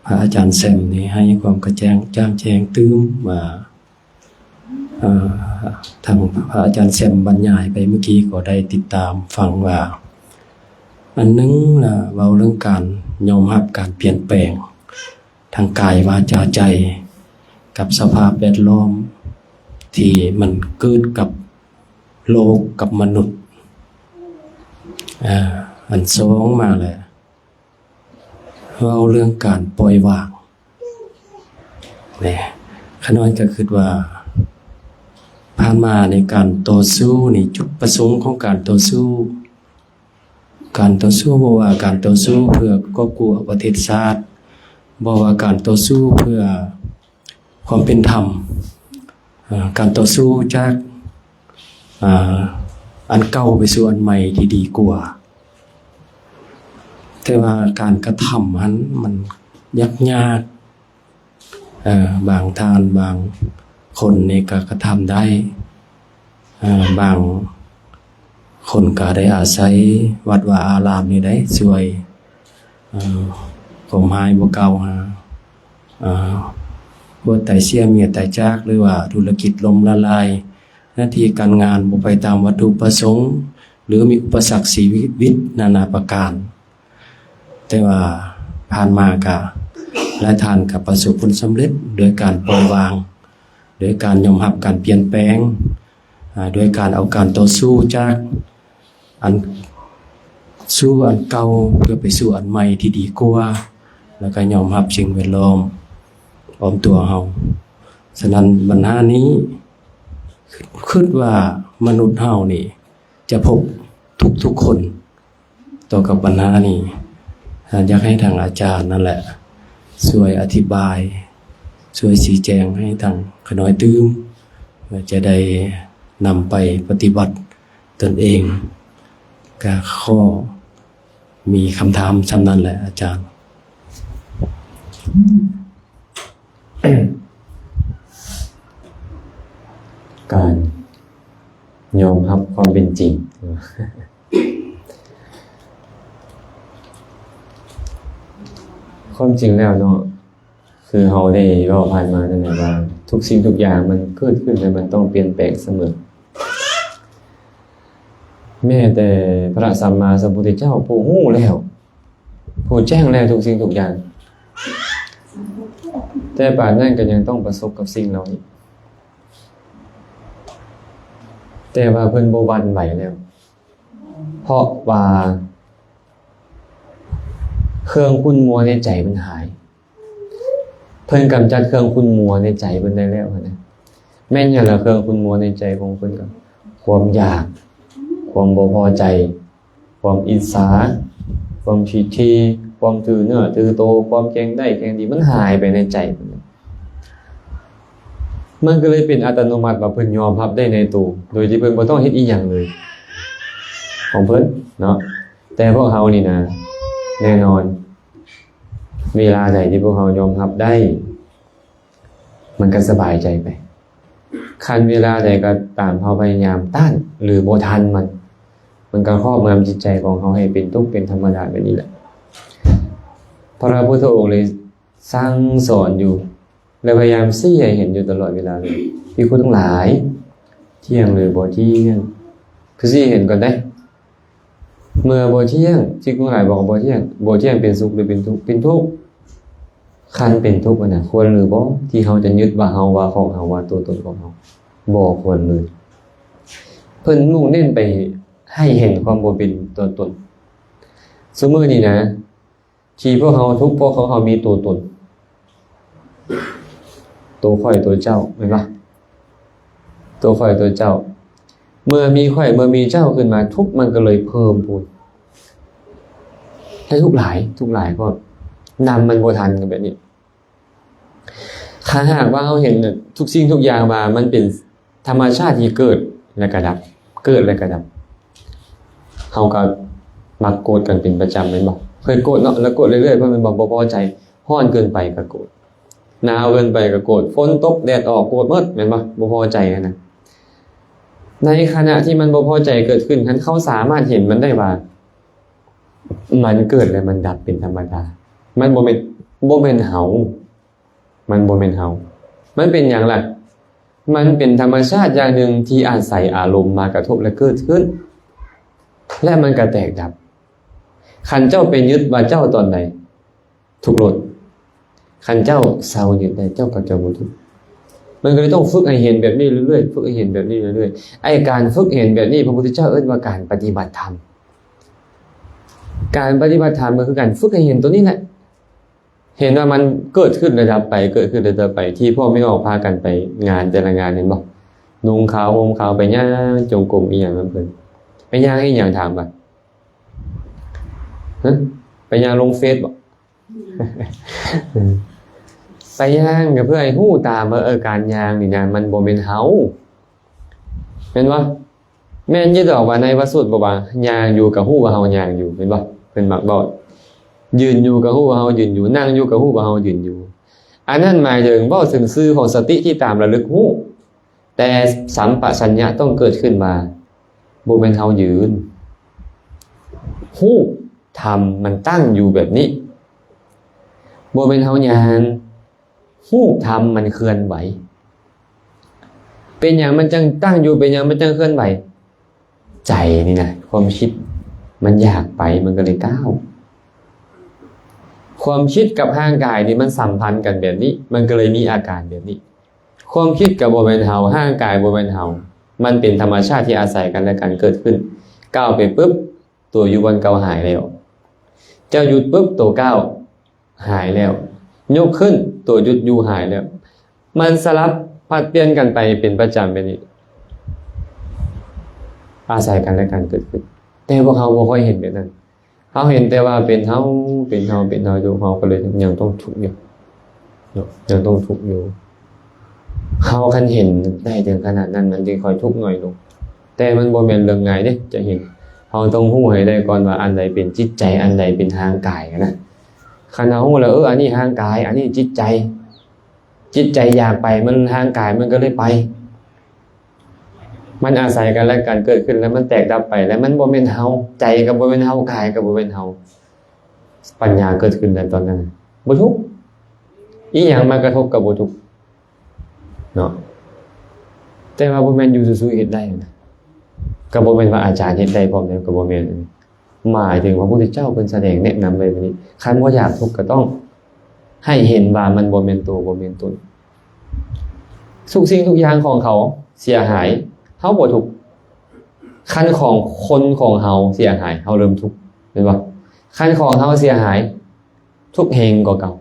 พระอาจารย์แซมนี่ให้ความกระจ่างแจ้งตื้มว่าทางพระอาจารย์แซมบรรยายไปเมื่อกี้ก็ได้ติดตามฟังว่าอันนึงล่ะเว้าเรื่องการยอมรับการเปลี่ยนแปลงทางกายวาจาใจกับสภาพแวดล้อมที่มันเกิดกับโลกกับมนุษย์ อันสองมาแหละเว้าเรื่องการปล่อยวางเนี่ยขน้อยก็คิดว่าผ่านมาในการต่อสู้นี่จุดประสงค์ของการต่อสู้บ่ว่าการต่อสู้เพื่อกอบกู้ประเทศชาติบ่ว่าการต่อสู้เพื่อความเป็นธรรมการต่อสู้จากอันเก่าไปสู่อันใหม่ที่ดีกว่าแต่ว่าการกระทำมันยากบางท่านบางคนนี่ก็กระทำได้บางคนก็ได้อาศัยวัดว่าอารามนี่ได้ช่วยข่มหายบ่เก่าหาบ่ตายเสียเมียตายจากหรือว่าธุรกิจล้มละลายหน้าที่การงานบ่ไปตามวัตถุประสงค์หรือมีอุปสรรคชีวิตนานาประการแต่ว่าผ่านมาก็หลายท่านก็ประสบผลสำเร็จโดยการปล่อยวางโดยการยอมรับการเปลี่ยนแปลงโดยการเอาการต่อสู้จากอันเก่าเพื่อไปสู่อันใหม่ที่ดีกว่าแล้วก็ยอมรับสิ่งแวดล้อมพร้อมตัวเฮาฉะนั้นปัญหานี้คิดว่ามนุษย์เฮานี่จะพบทุกคนต่อกับปัญหานี้อยากให้ทางอาจารย์นั่นแหละช่วยอธิบายช่วยชี้แจงให้ทางขน้อยตื้มจะได้นำไปปฏิบัติตนเองก็ข้อมีคำถามสำนั้นแหละอาจารย์ การยอมรับความเป็นจริง ความจริงแล้วเนาะคือเฮาได้เว้าผ่านมานั่นแหละว่าทุกสิ่งทุกอย่างมันเกิดขึ้นแล้วมันต้องเปลี่ยนแปลงเสมอแม้แต่พระสัมมาสัมพุทธเจ้าผู้รู้แล้วผู้แจ้งแล้วทุกสิ่งทุกอย่างแต่ป่านนั้นก็ยังต้องประสบกับสิ่งเหล่านี้แต่ว่าเพิ่นบ่หวั่นไหวแล้วเพราะว่าเครื่องขุ่นมัวในใจมันหายเพิ่นกำจัดเครื่องขุ่นมัวในใจเพิ่นได้แล้วนะแม่นหยังล่ะเครื่องขุ่นมัวในใจของเพิ่นก็ความอยากความบ่พอใจความอิจฉาความทิฐิความถือเนื้อถือโตความแกล้งได้แกล้งดีมันหายไปในใจเพิ่นมันก็เลยเป็นอัตโนมัติว่าเพิ่นยอมรับได้ในตัวโดยที่เพิ่นบ่ต้องเฮ็ดอีหยังเลยของเพิ่นเนาะแต่พวกเฮานี่นะแน่นอนเวลาใดที่พวกเฮายอมรับได้มันก็สบายใจไปคันเวลาใดก็ตามเฮาพยายามต้านหรือบ่ทันมันก็ครอบงำจิตใจของเฮาให้เป็นทุกข์เป็นธรรมดาแบบนี้แหละพระพุทธองค์เลยสั่งสอนอยู่และพยายามชี้ให้เห็นอยู่ตลอดเวลาเลยภิกษุทั้งหลายเที่ยงหรือบ่เที่ยงคือชี้เห็นก่อนได้เมื่อบ่เที่ยงภิกษุทั้งหลายบอกบ่เที่ยงเป็นสุขหรือเป็นทุกข์เป็นทุกข์คันเป็นทุกข์น่ะควรหรือบ่ที่เฮาจะยึดว่าเฮาว่าของเฮาว่าตัวตนของเฮาบ่ควรเลยเพิ่นมุ่งเน้นไปให้เห็นความบ่เป็นตัวตนซุมื้อนี้นะที่พวกเฮาทุกข์เพราะเฮามีตัวตนตัวข่อยตัวเจ้าเห็นป่ะตัวข่อยตัวเจ้าเมื่อมีข่อยเมื่อมีเจ้าขึ้นมาทุกข์มันก็เลยเพิ่มพูนให้ทุกข์หลายก็นำมันบ่ทันกันแบบนี้ถ้าหากว่าเราเห็นทุกสิ่งทุกอย่างว่ามันเป็นธรรมชาติที่เกิดและก็ดับเกิดและก็ดับเฮาก็มักโกรธกันเป็นประจำแม่นบ่เคยโกรธเนาะแล้วโกรธเรื่อยๆเพราะมันบ่พอใจร้อนเกินไปก็โกรธหนาวเกินไปก็โกรธฝนตกแดดออกโกรธหมดแม่นบ่บ่พอใจนะในขณะที่มันบ่พอใจเกิดขึ้นเขาสามารถเห็นมันได้ว่ามันเกิดและมันดับเป็นธรรมดามันบ่แม่นเฮามันบ่แม่นเฮามันเป็นหยังล่ะมันเป็นธรรมชาติอย่างหนึ่งที่อาศัยอารมณ์มากระทบและเกิดขึ้นและมันก็แตกดับคันเจ้าเป็นยึดว่าเจ้าตอนใดทุกข์ลดคันเจ้าเศร้ายึดได้เจ้าก็จะบ่ทุกข์มันก็เลยต้องฝึกให้เห็นแบบนี้เรื่อยๆฝึกให้เห็นแบบนี้เรื่อยๆไอ้การฝึกเห็นแบบนี้พระพุทธเจ้าเอิ้นว่าการปฏิบัติธรรม การปฏิบัติธรรมก็คือการฝึกให้เห็นตัวนี้แหละเห็นว่ามันเกิดขึ้นระดับไปเกิดขึ้นระดับไปที่พ่อไม่ออกพากันไปงานแต่ละงานเห็นบ่นุ่งขาวห่มขาวไปย่างจงกรมอีหยังนั้นเพิ่นไปย่างอีหยังถามบ่ฮะไปย่างลงเฟซบ่ ไปย่างก็เพื่อให้ฮู้ตามว่าการย่างนี่นะมันบ่แม่นเฮาเห็นบ่แม่นอยู่ดอกว่าในพระสูตรบอกว่าย่างอยู่กับฮู้ว่าเฮาย่างอยู่เห็นบ่เพิ่นมักบอกยืนอยู่กับฮู้ว่าเฮายืนอยู่นั่งอยู่กับฮู้ว่าเฮายืนอยู่อันนั้นหมายถึงเว้าถึงซื่อของสติที่ตามระลึกฮู้แต่สัมปชัญญะต้องเกิดขึ้นมาบ่แม่นเฮายืนฮู้ธรรมมันตั้งอยู่แบบนี้บ่แม่นเฮาย่างฮู้ธรรมมันเคลื่อนไหวเป็นหยังมันจังตั้งอยู่เป็นหยังมันจังเคลื่อนไหวใจนี่นะความคิดมันอยากไปมันก็เลยก้าวความคิดกับร่างกายนี่มันสัมพันธ์กันแบบนี้มันก็เลยมีอาการแบบนี้ความคิดกับบ่แม่นเฮาร่างกายบ่แม่นเฮามันเป็นธรรมชาติที่อาศัยกันและกันเกิดขึ้นก้าวไปปุ๊บตัวอยู่บนเก่าหายแล้วเจ้าหยุดปุ๊บตัวก้าวหายแล้วยกขึ้นตัวหยุดอยู่หายแล้วมันสลับผัดเปลี่ยนกันไปเป็นประจำแบบนี้อาศัยกันและกันเกิดขึ้นแต่พวกเขาบ่ค่อยเห็นแบบนั้นเขาเห็นแต่ว่าเป็นเฮาอยู่เขาก็เลยยังต้องทุกข์อยู่ยังต้องทุกข์อยู่เขาคันเห็นได้ถึงขนาดนั้นมันจึงค่อยทุกข์หน่อยลงแต่มันบ่แม่นเรื่องง่ายเด้จะเห็นเขาต้องรู้ให้ได้ก่อนว่าอันใดเป็นจิตใจอันใดเป็นทางกายนะคันเฮารู้แล้วอันนี้ทางกายอันนี้จิตใจอยากไปมันทางกายมันก็เลยไปมันอาศัยกันและกันเกิดขึ้นแล้วมันแตกดับไปแล้วมันบ่แม่นเฮาใจก็บ่แม่นเฮากายก็บ่แม่นเฮาปัญญาเกิดขึ้นในตอนนั้นบ่ทุกข์อีหยังมากระทบก็บ่ทุกข์เนาะแต่ว่าบ่แม่นอยู่ซื่อๆเฮ็ดได้นะก็บ่แม่นว่าอาจารย์เฮ็ดได้พร้อมแล้วก็บ่แม่นหมายถึงว่าพระพุทธเจ้าเพิ่นแสดงแนะนำไว้แบบนี้คันบ่อยากทุกข์ก็ต้องให้เห็นว่ามันบ่แม่นตัวบ่แม่นตนทุกสิ่งทุกอย่างของเขาเสียหายเฮาบ่ทุกข์คันของคนของเฮาเสียหายเฮาเริ่มทุกข์เห็นบ่คันของเฮาเสียหายทุกข์แฮงกว่าเก่า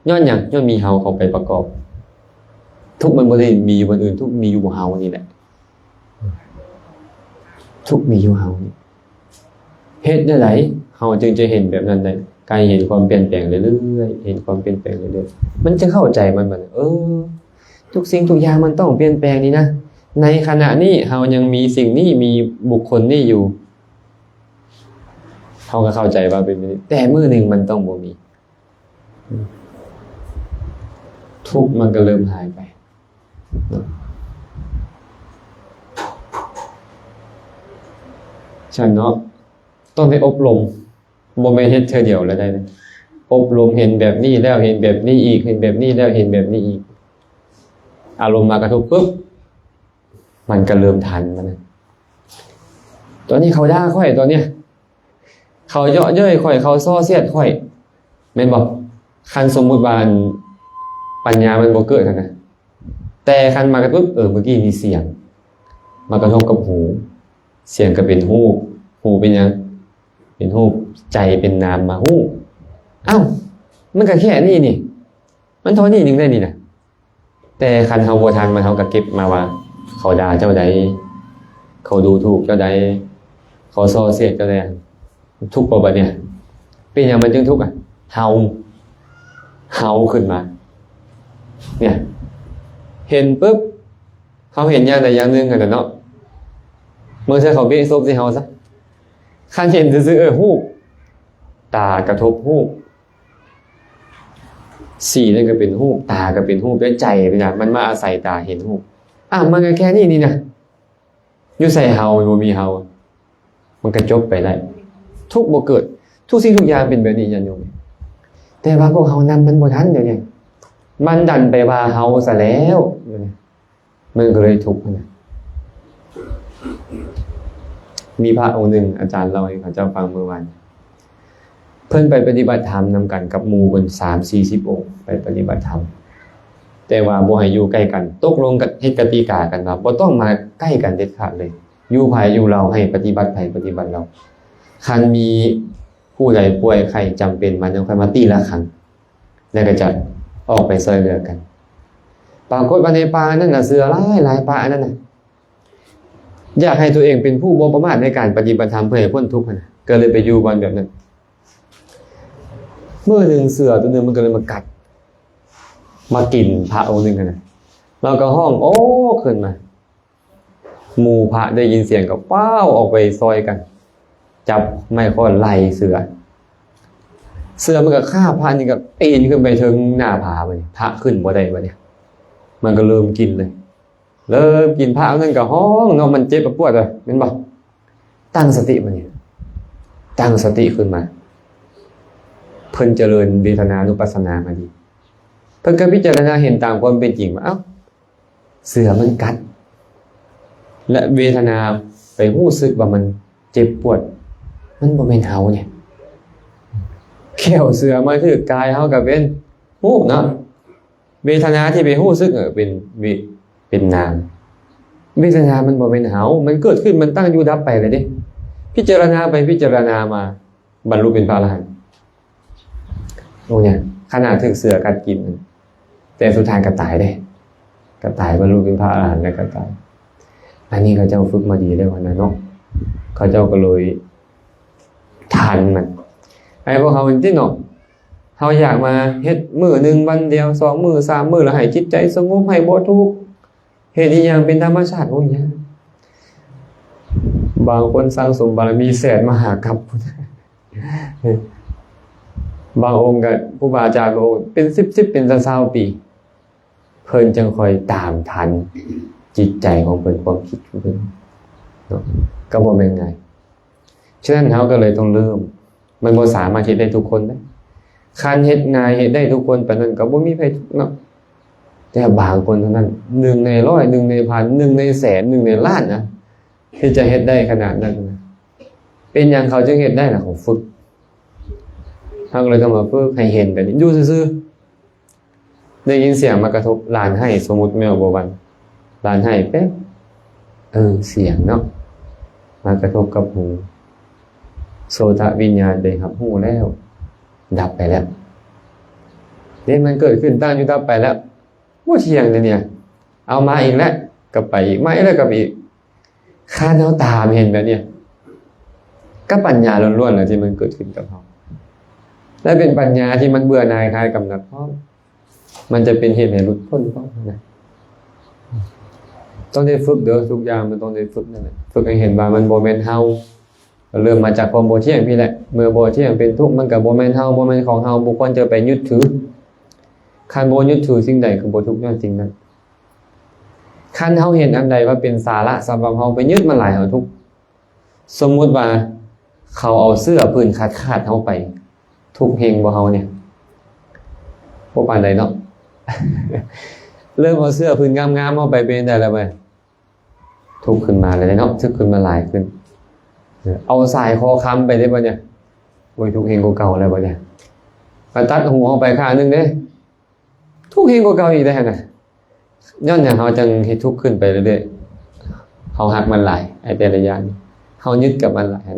ย้อนหยังย้อนมีเฮาเข้าไปประกอบทุกข์มันบ่ได้มีอยู่บนอื่นทุกข์มีอยู่บนเฮานี่แหละทุกข์มีอยู่เฮานี่เฮ็ดได้ไดเฮาจึงจะเห็นแบบนั้นได้การเห็นความเปลี่ยนแปลงเรื่อยๆเห็นความเปลี่ยนแปลงเรื่อยๆมันจะเข้าใจมันบัดทุกสิ่งทุกอย่างมันต้องเปลี่ยนแปลงนี่นะในขณะนี้เฮายังมีสิ่งนี้มีบุคคลนี้อยู่เฮาก็เข้าใจว่าเป็นแบบนี้แต่มื้อหนึ่งมันต้องบ่มีทุกข์มันก็เริ่มหายไปฉันเนาะต้องได้อบรมบ่แม่นเฮ็ดเทื่อเดียวแล้วได้เลยอบรมเห็นแบบนี้แล้วเห็นแบบนี้อีกเห็นแบบนี้แล้วเห็นแบบนี้อีกอารมณ์มากระทบปุ๊บมันก็เริ่มทันมันตอนนี้เขาด่าค่อยตอนเนี้ยเขาเยาะเย้ยค่อยเขาซ้อเสียดค่อยแม่นบ่คันสมมุติว่าปัญญามันบ่เกิดนะแต่คันมากระทบเมื่อกี้มีเสียงมากระทบกับหูเสียงก็เป็นหูเป็นหยังเป็นหูใจเป็นนามมาหูอ้าวมันก็แค่นี้นี่มันเท่านี้นึงได้นี่นะแต่คันเฮาบ่ทันมันเฮาก็เก็บมาว่าเขาด่าเจ้าใดเขาดูถูกเจ้าใดเขาซ้อเสียดเจ้าใดทุกข์บ่บัดเนี่ยเป็นหยังมันจึงทุกข์เฮาขึ้นมาเนี่ยเห็นปุ๊บเขาเห็นอย่างใดอย่างหนึ่งกันเนาะเมื่อใช้เขาเบี้ยซบสิเฮาซะคันเห็นซื่อๆฮู้ตากระทบฮู้สีนั่นก็เป็นฮู้ตาก็เป็นฮู้ด้วยใจเป็นอย่างมันมาอาศัยตาเห็นฮู้มันก็แค่นี้นี่นะอยู่ใส่เฮาบ่มีเฮามันก็จบไปได้ทุกข์บ่เกิดทุกสิ่งทุกอย่างเป็นแบบนี้ญาติโยมแต่ว่าพวกเฮานำมันบ่ทันเดี๋ยวนี้มันดันไปว่าเฮาซะแล้วมันก็เลยทุกข์นะมีพระองค์หนึ่งอาจารย์เล่าให้ข้าเจ้าฟังเมื่อวานเพิ่นไปปฏิบัติธรรมนำกันกับหมู่เพิ่น 30-40 องค์ไปปฏิบัติธรรมแต่ว่าบ่ให้อยู่ใกล้กันตกลงกันเฮ็ดกติกากันว่าบ่ต้องมาใกล้กันเด็ดขาดเลยอยู่ไผอยู่เราให้ปฏิบัติไผปฏิบัติเราคันมี ผู้ใดป่วยไข้จำเป็นมันยังค่อยมาตีละครั้งแล้วก็จะออกไปช่วยเหลือกันปรากฏว่าในป่านั่นน่ะเสือหลายป่านั่นน่ะอยากให้ตัวเองเป็นผู้บ่ประมาทในการปฏิบัติธรรมเพื่อให้พ้นทุกข์นะก็เลยไปอยู่บนแบบนั้นเมื่อหนึ่งเสือตัวนึงมันก็เลยมากัดมากินพระองค์นึงกันนะเราก็ห้องโอ้ขึ้นมาหมู่พระได้ยินเสียงก็ป้าวออกไปซอยกันจับไม้ค้อนไล่เสือมันก็ฆ่าพระนี่ก็ปีนขึ้นไปถึงหน้าผาไปพระขึ้นบ่ได้บ่เนี่ยมันก็เริ่มกินเลยเริ่มกินพระนั่นก็ห้องเนาะมันเจ็บปวดเลยเห็นบ่ตั้งสติมันเนี่ยตั้งสติขึ้นมาเพิ่นเจริญเวทนานุปัสสนามาดีเพิ่นก็พิจารณาเห็นตามความเป็นจริงว่าเอ้าเสือมันกัดและเวทนาไปรู้สึกว่ามันเจ็บปวดมันบ่แม่นเฮาเนี่ยแค่เสือมาคือกายเฮาก็เป็นฮู้เนาะเวทนาที่ไปรู้สึกเป็นนามเวทนามันบ่แม่นเฮามันเกิดขึ้นมันตั้งอยู่ดับไปเลยเด้พิจารณาไปพิจารณามาบรรลุเป็นพระอรหันต์โอ้เนี่ยขนาดถึกเสือกัดกินแต่สุดท้ายก็ตายได้ก็ตายบรรลุเป็นพระอรหันต์แล้วก็ตายอันนี้เขาเจ้าฝึกมาดีแล้วนะเนาะเขาเจ้าก็เลยทันมันไอ้พวกเขาเป็นที่เนาะเขาอยากมาเฮ็ดมื้อนึงวันเดียว2 มื้อ3 มื้อแล้วให้จิตใจสงบให้บ่ทุกข์เฮ็ดอีหยังเป็นธรรมชาติโอ้ยบางคนสร้างสมบารมีแสนมหากาพย์บางองค์ก็ครูบาอาจารย์บอกเป็น10เป็น20ปีเพิ่นจึงคอยตามทันจิตใจของเพิ่นความคิดของเพิ่นเนาะก็บ่แม่นง่ายฉะนั้นเฮาก็เลยต้องเริ่มมันบ่สามารถเฮ็ดได้ทุกคนนะคันเฮ็ดง่ายเฮ็ดได้ทุกคนปานนั้นก็บ่มีไผทุกข์เนาะแต่บางคนเท่านั้น1ใน100 1ในพัน1ในแสน1ในล้านนะที่จะเฮ็ดได้ขนาดนั้นนะเป็นหยังเขาจึงเฮ็ดได้ล่ะเขาฝึกเฮาก็เลยต้องมาฝึกให้เห็นแบบนี้อยู่ซื่อๆได้ยินเสียงมากระทบหลานให้สมมุติแมวบ่วันหลานให้แป๊บเสียงเนาะมากระทบกับหูโสตวิญญาณได้รับรู้แล้วดับไปแล้วเดี๋ยวมันเกิดขึ้นตั้งอยู่ดับไปแล้วบ่เที่ยงเลยเนี่ยเอามาอีกแล้วก็ไปอีกมาอีกแล้วก็ไปอีกคันเฮาตามเห็นแบบเนี้ยก็ปัญญาล้วนๆแหละที่มันเกิดขึ้นกับเฮาและเป็นปัญญาที่มันเบื่อหน่ายคลายกำหนัดเพราะมันจะเป็นเหตุให้หลุดพ้นเพราะนะต้องได้ฝึกเด้อทุกอย่างมันต้องได้ฝึกนั่นแหละฝึกให้เห็นว่ามันบ่แม่นเฮาเริ่มมาจากความบ่เที่ยงพี่แหละเมื่อบ่เที่ยงเป็นทุกข์มันก็บ่แม่นเฮาบ่แม่นของเฮาบ่ควรจะไปยึดถือคันบ่ยึดถือสิ่งใดคือบ่ทุกข์ย้อนสิ่งนั้นคันเฮาเห็นอันใดว่าเป็นสาระสำหรับเฮาไปยึดมันหลายเฮาทุกข์สมมุติว่าเขาเอาเสื้อพื้นขาดเฮาไปทุกข์เฮงบ่เฮาเนี่ยบ่ปานใดเนาะ เริ่มเอาเสื้อพื้นงามๆเฮาไปเป็นได้แล้วมั้ยทุกข์ขึ้นมาเลยเนาะทุกข์ขึ้นมาหลายขึ้นเอาสายคอค้ำไปได้ป่ะเนี่ยโอ้ยทุกเฮงกว่าเก่าแล้วป่ะเนี่ยมาตัดหูเอาไปข้างนึงเด้ทุกเฮงกว่าเก่าอีกได้ไงย้อนอย่างเขาจังเฮ็ดทุกข์ขึ้นไปเรื่อยๆเขาหักมันหลายไอ้แต่ละอย่างเขายึดกับมันหลาย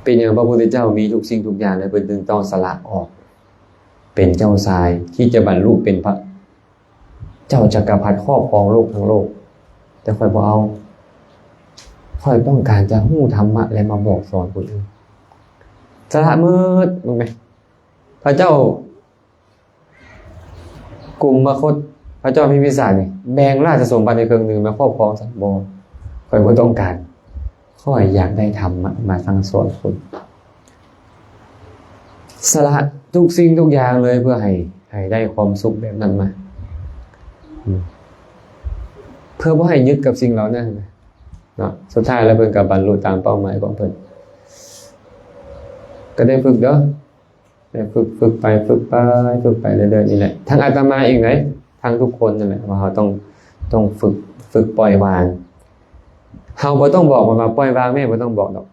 เป็นอย่างพระพุทธเจ้ามีทุกสิ่งทุกอย่างเลยเพิ่นจึงต้องสละออกเป็นเจ้าชายที่จะบรรลุเป็นพระเจ้าจักรพรรดิครอบครองโลกทั้งโลกแต่ค่อยบ่เอาค่อยต้องการจะฮู้ธรรมะและมาบอกสอนคนอื่นสละมืดรู้ไหมพระเจ้ากลุ่มมคธพระเจ้าพิมพิสารนี่แบ่งราชสมบัติในครึ่งนึงมาครอบครองสักบ่ค่อยบ่ต้องการค่อยอยากได้ธรรมะมาสั่งสอนคนสละทุกสิ่งทุกอย่างเลยเพื่อให้ได้ความสุขแบบนั้นมาเพื่อบ่ให้ยึดกับสิ่งเหล่านั้นเนาะสุดท้ายแล้วเพิ่นก็บรรลุตามเป้าหมายของเพิ่นก็ได้ฝึกเด้อได้ฝึกไปเรื่อยๆนี่แหละทั้งอาตมาเองไหนทั้งทุกคนนั่นแหละว่าเฮาต้องฝึกปล่อยวางเฮาบ่ต้องบอกมันว่าปล่อยวางแม่บ่ต้องบอกดอก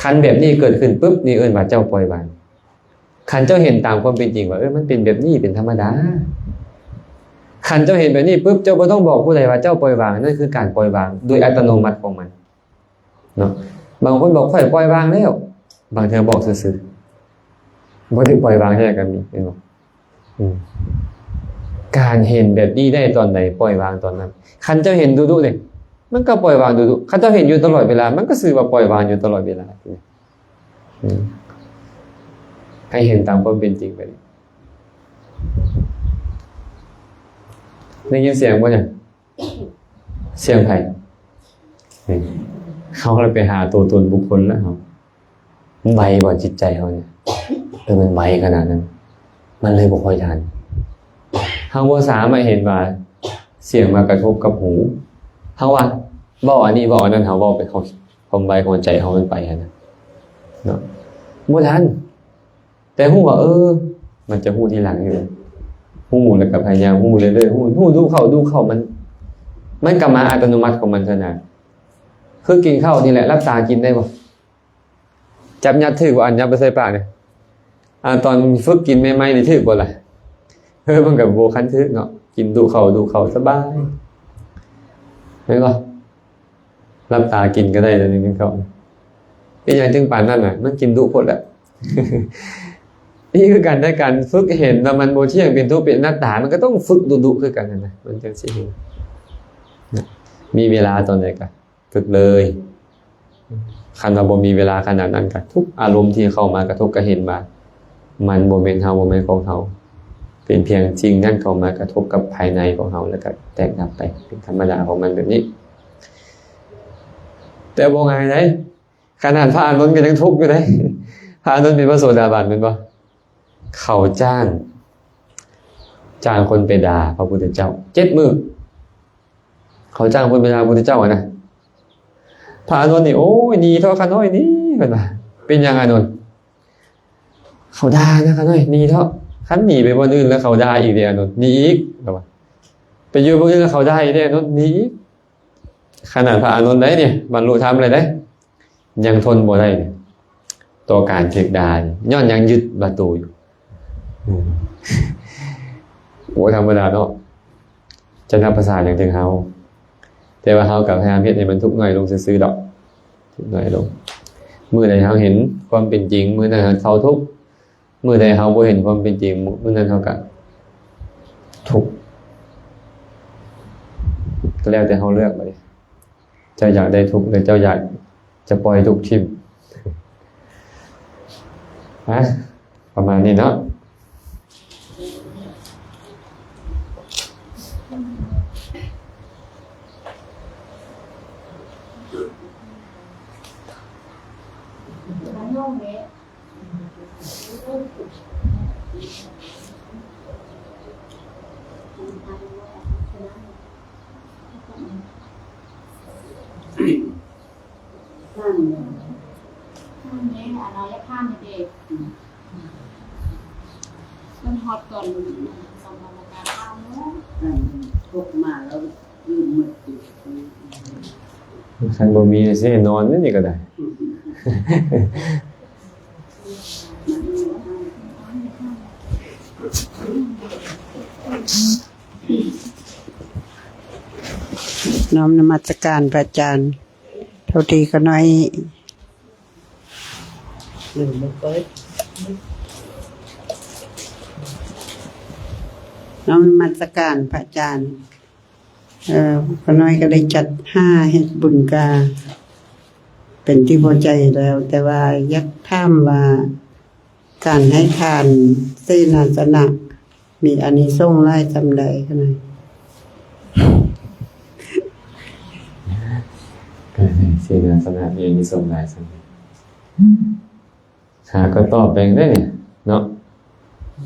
คันแบบนี้เกิดขึ้นปุ๊บนี่เอิ้นว่าเจ้าปล่อยวางคันเจ้าเห็นตามความเป็นจริงว่ามันเป็นแบบนี้เป็นธรรมดาคันเจ้าเห็นแบบนี้ปุ๊บเจ้าบ่ต้องบอกผู้ใดว่าเจ้าปล่อยวางนั่นคือการปล่อยวางโดยอัตโนมัติของมันเนาะ บางคนบอกค่อยปล่อยวางแล้วบางเธอบอกซื่อๆบ่ได้ปล่อยวางแท้กันมีเห็นบ่การเห็นแบบนี้ได้ตอนไหนปล่อยวางตอนนั้นคันเจ้าเห็นดุๆเลยมันก็ปล่อยวางดุๆคันเจ้าเห็นอยู่ตลอดเวลามันก็สื่อว่าปล่อยวางอยู่ตลอดเวลาให้เห็นตามความเป็นจริงไปได้ยินเสียงบ่เนี่ยเสียงไผเขาเลยไปหาตัวตนบุคคลแล้วครับมันไวกว่าจิตใจเขาเนี่ยมันไวขนาดนั้นมันเลยบ่ค่อยทันเฮาบ่สามารถเห็นว่าเสียงมากระทบกับหูเฮาว่าเว้าอันนี้เว้าอันนั้นเฮาเว้าไปเขาความไวของใจเฮามันไปหั่นน่ะเนาะบ่ทันแต่ฮู้ว่ามันจะฮู้ทีหลังอยู่ฮู้แล้วก็พยายามฮู้เรื่อยๆฮู้ดูเข้ามันก็มาอัตโนมัติของมันซะนะคือกินข้าวนี่แหละรับตากินได้บ่จับยัดถือบ่อันยัดไปใส่ปากเนี่ยตอนฝึกกินใหม่ๆนี่ถือบ่ล่ะมันก็บ่คันถือเนาะกินดูเข้าสบายเห็นบ่รับตากินก็ได้แล้วนี่กินข้าวเป็นอย่างถึงปานนั้นน่ะมันกินดุโพดแหละ นี่คือการฝึกเห็นว่ามันบ่เที่ยงเป็นทุกข์เป็นอนัตตามันก็ต้องฝึกดุๆคือกันนั่นน่ะมันจังสิมีเวลาตอนไหนก็ฝึกเลยคันว่าบ่มีเวลาขนาดนั้นก็ทุกอารมณ์ที่เข้ามากระทบก็เห็นว่ามันบ่แม่นเฮาบ่แม่นของเฮาเป็นเพียงจริงนั่นเข้ามากระทบกับภายในของเฮาแล้วก็แตกดับไปเป็นธรรมดาของมันแบบนี้แต่บ่ง่ายเด้ขนาดพระอานนท์ก็ยังทุกข์อยู่เด้พระอานนท์เป็นพระโสดาบันแม่นบ่เขาจ้างคนไปด่าพระพุทธเจ้า7มื้อเขาจ้างคนไปด่าพระพุทธเจ้านะพระอานนท์นี่โอ้ยหนีเถอะข้าน้อยนี่เพิ่นว่าเป็นยังอานนท์เขาด่านะข้าน้อยหนีเถอะคันหนีไปบ่อนอื่นแล้วเขาด่าอีกเด้ออานนท์หนีอีกว่าไปอยู่บ่อื่นแล้วเขาด่าอีกเด้ออานนท์หนีอีกขนาดพระอานนท์ได้เนี่ยบรรลุธรรมเลยได้ยังทนบ่ได้เนี่ยต่อการถูกด่าย้อนยังยึดประตูอยู่โอ้ธรรมดาเนาะจะนับภาษาอย่างถึงเฮาแต่ว่าเฮากับพยายามเฮ็ดให้มันทุกข์น้อยลงซื่อๆดอกทุกข์น้อยลงมื้อใดเฮาเห็นความเป็นจริงมื้อนั้นเฮาทุกข์มื้อใดเฮาบ่เห็นความเป็นจริงมื้อนั้นเฮาก็ทุกข์ก็แล้วแต่เฮาเลือกไปเจ้าอยากได้ทุกข์หรือเจ้าอยากจะปล่อยทุกข์ทิ่มประมาณนี้เนาะมันฮอตก่อนสำหรับการข้าวเนาะพวกมาแล้วยืมมือถือคันบ่มีสินอนนี่ก็ได้น้อมนมัสการพระอาจารย์เท่าที่ก็น้อยลืมเปิดน้อมนมัสการพระอาจารย์ก็น้อยก็ได้จัด5เฮ็ดบุญกาเป็นที่พอใจแล้ว แต่ว่ายักถามว่าการให้ทานเสนาสนะมีอานิสงส์หลายจำใดขนาดเสียนาสนะมีอานิสงส์หลายสังหาก็ตอบแบ่งได้เนี่ยเนาะ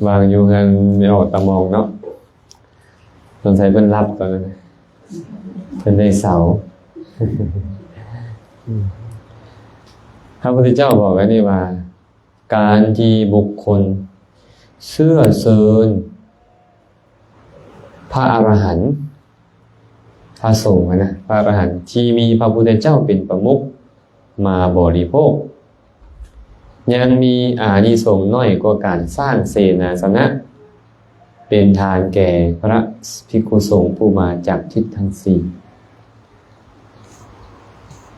วางอยู่กันไม่ออกตามองเนาะสงสัยเพิ่นรับตอนนั้นเพิ่นได้เสาพระพุทธเจ้าบอกไว้นี่ว่าการที่บุคคลเชื่อเชิญพระอรหันต์พระสงฆ์นะพระอรหันต์ที่มีพระพุทธเจ้าเป็นประมุขมาบริโภคยังมีอานิสงส์น้อยกว่าการสร้างเสนาสนะเป็นทานแก่พระภิกขุสงฆ์ผู้มาจากทิศทั้ง4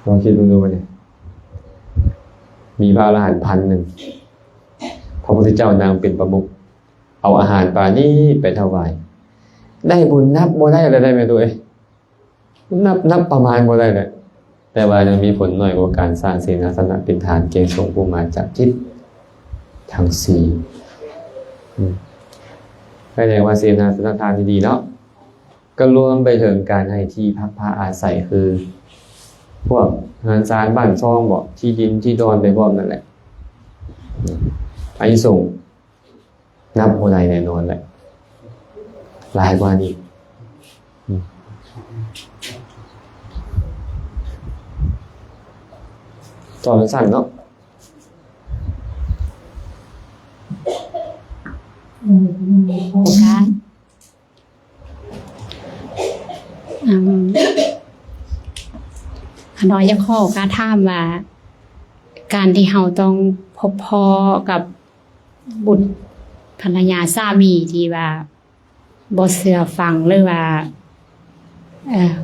ลองคิดดูเนี่ย มีพระอรหันต์1,000พระพุทธเจ้านางเป็นประมุขเอาอาหารปลานี้ไปถวายได้บุญนับบ่ได้อะไรได้ไหมตัวเองนับประมาณบ่ได้เลยแต่ว่ายังมีผลน้อยกว่าการสร้างเสนาสนะเป็นฐานเกณฑ์ส่งผู้มาจากทิศทั้ง4ก็แสดงว่าเสนาสนะทานดีๆเนาะก็รวมไปถึงการให้ที่พักผ้าอาศัยคือพวกงานสารบ้านช่องบอกที่ดินที่ดอนไปพร้อมนั่นแหละอานิสงส์นับโมไดแน่นอนแหละหลายกว่านี้ตอนสั้นเนาะโอกาสน้อยยังขอโอกาสถามว่าการที่เราต้องพบพอกับบุตรภรรยาสามีที่ว่าบ่เชื่อฟังหรือว่า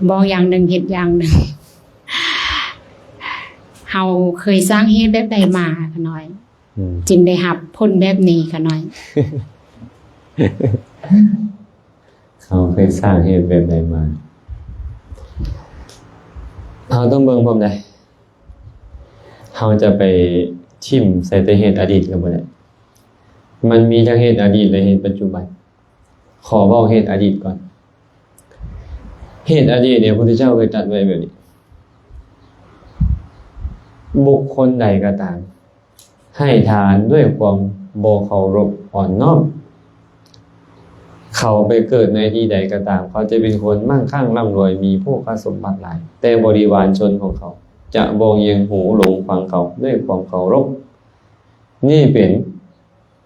บอกอย่างหนึ่งเฮ็ดอย่างหนึ่งเฮาเคยสร้างเหตุแบบใดมาก็น้อยจึงได้รับผลแบบนี้ก็น้อย เขาเคยสร้างเหตุแบบใดมาเราต้องเบิ่งพร้อมใดเราจะไปทิ่มใส่แต่เหตุอดีตก็บ่ได้มันมีทั้งเหตุอดีตและเหตุปัจจุบันขอเว้าเหตุอดีตก่อนเหตุอดีตเนี่ยพระพุทธเจ้าเคยตรัสไว้แบบนี้บุคคลใดก็ตามให้ทานด้วยความบ่เคารพอ่อนน้อมเขาไปเกิดในที่ใดก็ตามเขาจะเป็นคนมั่งคั่งร่ำรวยมีโภคสมบัติหลายแต่บริวารชนของเขาจะบ่เยียงหูหลงฟังเขาด้วยความเคารพนี่เป็น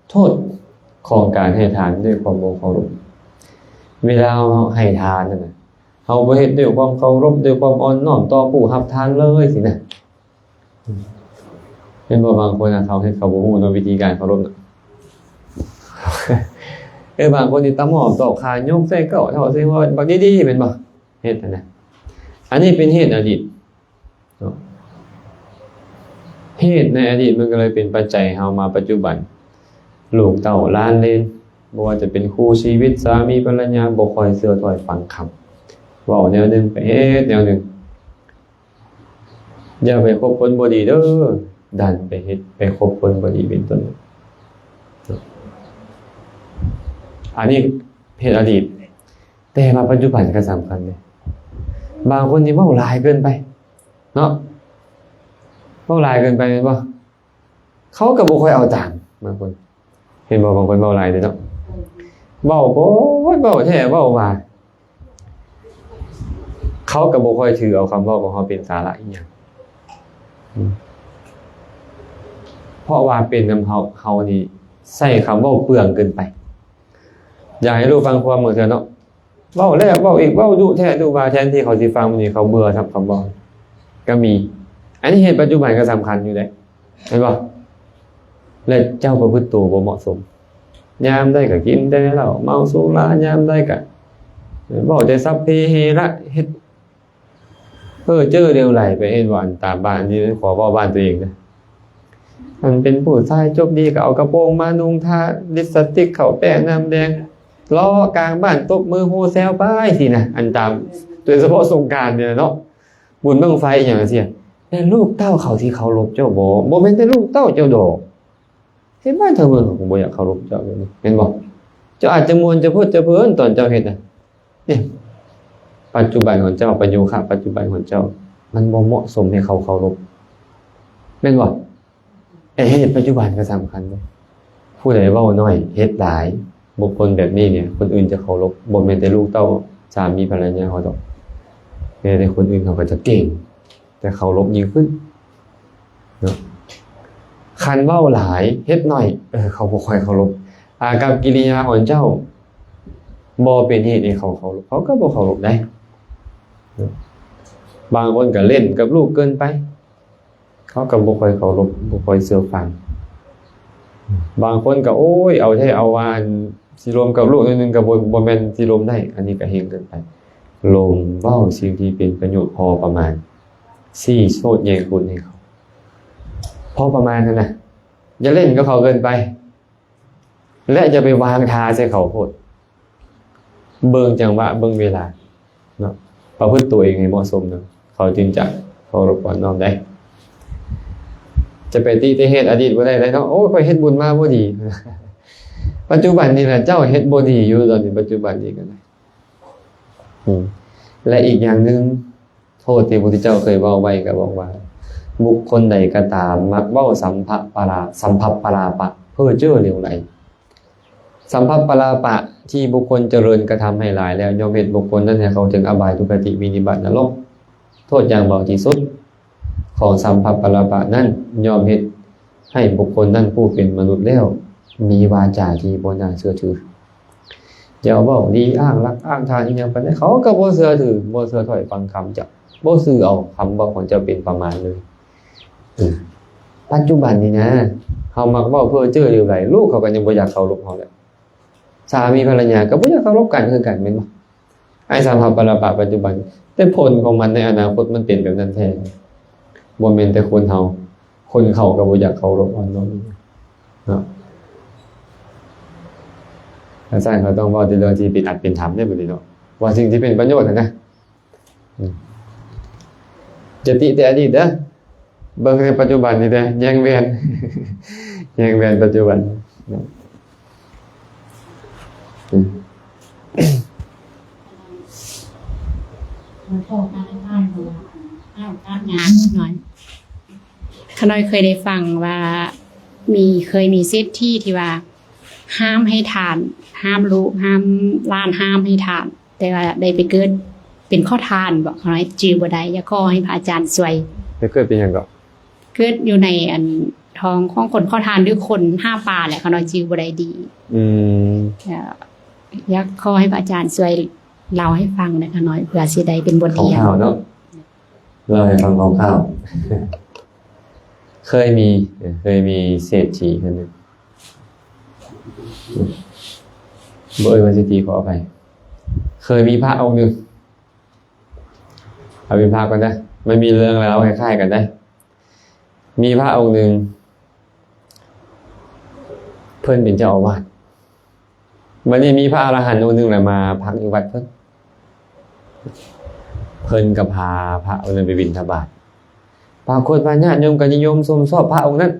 โทษของการให้ทานด้วยความบ่เคารพเวลาเราให้ทานนั่นน่ะเฮาบ่เฮ็ดด้วยความเคารพด้วยความอ่อนน้อมต่อผู้รับทานเลยสินะเป็นบ่บางคนเขาเฮ็ดเขาบ่ฮู้วิธีการเคารพน่ะบางคนนี่ตะหมอบตอกขายกใส่เก้าเท่าใส่ว่าบักดีๆเป็นบ่เฮ็ดนั่นน่ะอันนี้เป็นเหตุอดีตเนาะเหตุในอดีตมันก็เลยเป็นปัจจัยเฮามาปัจจุบันลูกเต้าหลานเหลนบ่ว่าจะเป็นคู่ชีวิตสามีภรรยาบ่ค่อยเชื่อถ้อยฟังคำเว้าแนวนึงไปเฮ็ดแนวนึงอย่าไปคบคนบ่ดีเด้อดันไปเฮ็ดไปคบคนบ่ดีเป็นต้นอันนี้เหตุอดีตแต่มาปัจจุบันก็สำคัญเลยบางคนนี่เว้าหลายเกินไปเนาะเว้าหลายเกินไปแม่นบ่เขาก็บ่ค่อยเอาตามบางคนเห็นบ่บางคนเว้าหลายเด้อเนาะเว้าโพดเว้าแท้เว้าว่าเขาก็บ่ค่อยถือเอาคำเว้าของเขาเป็นสาระอีหยังเพราะว่าเป็นนำเฮานี่ใช้คำเว้าเปลืองเกินไปอยากให้รู้ฟังความเหมือนกันเนาะเว้าแล้วเว้าอีกเว้าดุแท้ดุว่าแทนที่เขาสิฟังมื้อนี้เขาเบื่อทับคำเว้าก็มีอันนี้เหตุปัจจุบันก็สำคัญอยู่ได้เห็นบ่และเจ้าประพฤติตัวบ่เหมาะสมยามได้ก็กินได้เหล้าเมาสุรายามได้ก็เว้าแต่สัพเพเหระเฮ็ดเจอเร็วไหลไปเฮ็ดว่าอันตามบ้านที่ขอเว้าบ้านตัวเองนะมันเป็นผู้ชายจบดีก็เอากระโปรงมานุ่งทาลิปสติกเข้าแป้งน้ำแดงล้อกลางบ้านตบมือโฮแซลไปสินะอันตามโดยเฉพาะสงกรานต์เนี่ยเนาะบุญบั้งไฟอย่างเสียแต่ลูกเต้าเขาที่เคารพเจ้าบ่แม่นแต่ลูกเต้าเจ้าดอกเฮ็ดบ้านเธอเมืองของบ่อยากเคารพเจ้าแบบนี้เห็นบ่เจ้าอาจจะมวนจะพูดจะเพิ่นตอนเจ้าเฮ็ดน่ะเนี่ยปัจจุบันของเจ้าประโยคะปัจจุบันของเจ้ามันบ่เหมาะสมให้เขาเคารพแม่นบ่เหตุปัจจุบันก็สำคัญเลยผู้ใดเว้าน้อยเฮ็ดหลายบุคคลแบบนี้เนี่ยคนอื่นจะเคารพบ่แม่นแต่ลูกเต้าสามีภรรยาเขาดอกแม้แต่คนอื่นเขาก็จะเก่งแต่เคารพยิ่งขึ้นเนาะคันเว้าหลายเฮ็ดน้อยเขาบ่ค่อยเคารพอากับกิริยาของเจ้าบ่เป็นเหตุให้เขาเคารพเขาก็บ่เคารพได้บางคนก็เล่นกับลูกเกินไปเขาก็บ่ค่อยเคารพบ่ค่อยเชื่อฟังบางคนก็โอ้ยเอาแท้เอาว่าสิรวมกับลูกนึงก็บ่แม่นสิรวมได้อันนี้ก็เฮงเกินไปลมเว้าสิ่งที่เป็นประโยชน์พอประมาณ4โสดแยงคุณให้เขา พอประมาณนั้นนะอย่าเล่นกับเขาเกินไป และจะไปวางทาใส่เขาโพดเบิ่งจังหวะเบิ่งเวลาเนาะประพฤติตัวเองให้เหมาะสมเนาะเขาจึงจะเคารพน้อมได้จะไปตีเฮ็ดอดีตบ่ได้เลยเนาะโอ้ยข่อยเฮ็ดบุญมาบ่ดี ปัจจุบันนี่แหละเจ้าเฮ็ดบ่ดีอยู่ตอนนี้ปัจจุบันนี้ก็ได้และอีกอย่างหนึงโทษที่พระพุทธเจ้าเคยเว้าไว้ก็บอกว่าบุคคลใดก็ตามมักเว้าสัมภปราปะเพ้อเจ้อเหลวไหลสัมภปราปะที่บุคคลเจริญกระทำให้หลายแล้วย่อมเฮ็ดบุคคลนั้นให้เขาถึงอบายทุกขติวินิบัตินรกโทษอย่างเบาที่สุดของสัมภปราปะนั้นย่อมเฮ็ดให้บุคคลนั้นผู้เป็นมนุษย์แล้วมีวาจาที่บ่น่าเชื่อถืออย่าเว้าดีอ้างรักอ้างทานอีหยังปานใดเขาก็บ่เชื่อถือบ่เชื่อถ้อยฟังคำเจ้าบ่ซื้อเอาคำเว้าของเจ้าเป็นประมาณเลยปัจจุบันนี้นะเฮามักเว้าเพ้อเจ้ออยู่หลายลูกเขาก็ยังบ่อยากเคารพเฮาแล้วสามีภรรยาก็บ่อยากเคารพกันคือกันแม่นบ่ไอ้สัมภปราปะปัจจุบันแต่ผลของมันในอนาคตมันเป็นแบบนั้นแท้บ่แม่นแต่คนเฮาคนเขาก็บ่อยากเคารพอ่อนน้อมเนาะอาจารย์เขาต้องเว้าในเรื่องที่เป็นอัตเป็นธรรมได้บ่นี่เนาะว่าสิ่งที่เป็นประโยชน์นะจะติแต่อดีตเด้อเบิ่งในปัจจุบันนี่เด้อแย่งแหวนแย่งแหวนปัจจุบันมันโทษการดูการงานหน่อยขน้อยเคยได้ฟังว่าเคยมีเซตที่ว่าห้ามให้ทาน ห้ามรู้ห้ามล้านห้ามให้ทาน แต่ว่าได้ไปเกิดเป็นข้อทานบอกขน้อยจือบ่ได้อย่าขอให้พระอาจารย์ช่วยไปเกิดเป็นหยังก็เกิดอยู่ในอันท้องของคนข้อทานหรือคนห้าป่าแหละขน้อยจือบ่ได้ดีอยากขอให้พระอาจารย์ช่วยเล่าให้ฟังนะคะน้อยเผื่อสิได้เป็นบทเรียนเนาะเล่าให้ฟังคร่าวๆเคยมีเศรษฐีคนนึงบ่ว่าสิตีขออภัยเคยมีพระองค์นึงเอาเป็นพระก่อนนะมันมีเรื่องราวคล้ายๆกันได้มีพระองค์นึงเพิ่นเป็นเจ้าอาวาสวันนี้มีพระอรหันต์องค์นึงแหละมาพักอยู่วัดเพิ่นก็พาพระองค์นั้นไปบิณฑบาตปรากฏว่าญาติโยมก็นิยมชมชอบพระองค์นั้น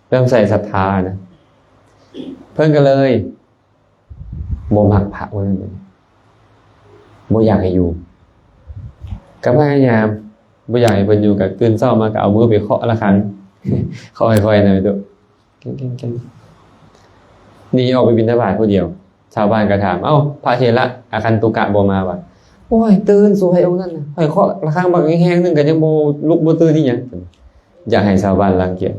เริ่มใส่ศรัทธานะเพิ่นก็เลยบ่มักพระองค์นั้นบ่อยากให้อยู่ก็พยายามบ่อยากให้เพิ่นอยู่ก็ตื่นเช้ามาก็เอามือไปเคาะระฆังเคาะค่อยๆหน่อยตุเก่งๆนี่ออกไปบิณฑบาตผู้เดียวชาวบ้านก็ถามเอ้าพระเถระอาคันตุกะบ่มาว่ะโอ้ยตื่นสวยองค์นั้นน่ะค่อยเคาะระฆังบักแห้งๆนึงก็ยังบ่ลุกบ่ตื่นอีหยังอยากให้ชาวบ้านรังเกียจ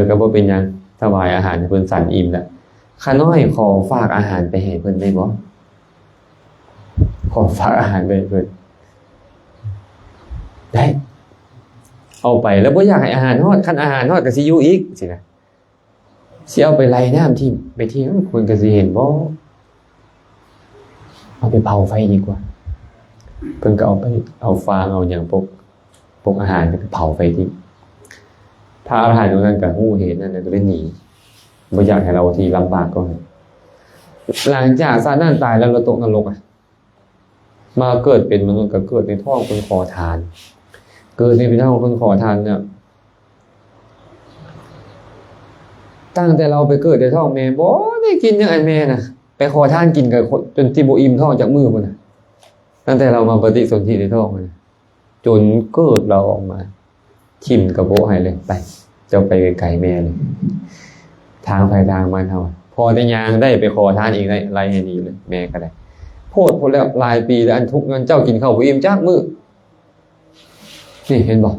ก็บ่เป็นหยังถวายอาหารให้เพิ่นสันอิ่มแล้วข้าน้อยขอฝากอาหารไปให้เพิ่นได้บ่ขอฝากอาหารไปให้เพิ่นได้เอาไปแล้วบ่อยากให้อาหารฮอดคันอาหารฮอดก็สิอยู่อีกสินะสิเอาไปไล่น้ำที่ไปทิ้งคนก็สิเห็นบ่เอาไปเผาไฟดีกว่าเพิ่นก็เอาไปเอาฟางเอาหยังพวกอาหารไปเผาไฟทิ้งพระอรหันต์นั้นก็ฮู้เห็นนั่นก็เลยหนีบ่อยากให้เราที่ลำบากก็หลังจากซานั้นตายแล้วเราตกนรกมาเกิดเป็นมนุษย์ก็เกิดในท้องคนขอทานเกิดในท้องคนขอทานเนี่ยตั้งแต่เราไปเกิดในท้องแม่บ่ได้กินอย่างไอ้แม่น่ะไปขอทานกินกับจนที่บ่อิ่มท้องจากมือพุ่นน่ะตั้งแต่เรามาปฏิสนธิในท้องมันจนเกิดเราออกมาทิ่มกับโบให้เลยไปเจ้าไปไกลๆแม่เลยทางไปทางมันเฮาพอได้ยางได้ไปขอทานอีกได้ไล่ให้ดีเลยแม่ก็ได้โพดพอแล้วหลายปีแล้วอันทุกข์นั้นเจ้ากินข้าวบ่อิ่มจักมื้อนี่เห็นบ่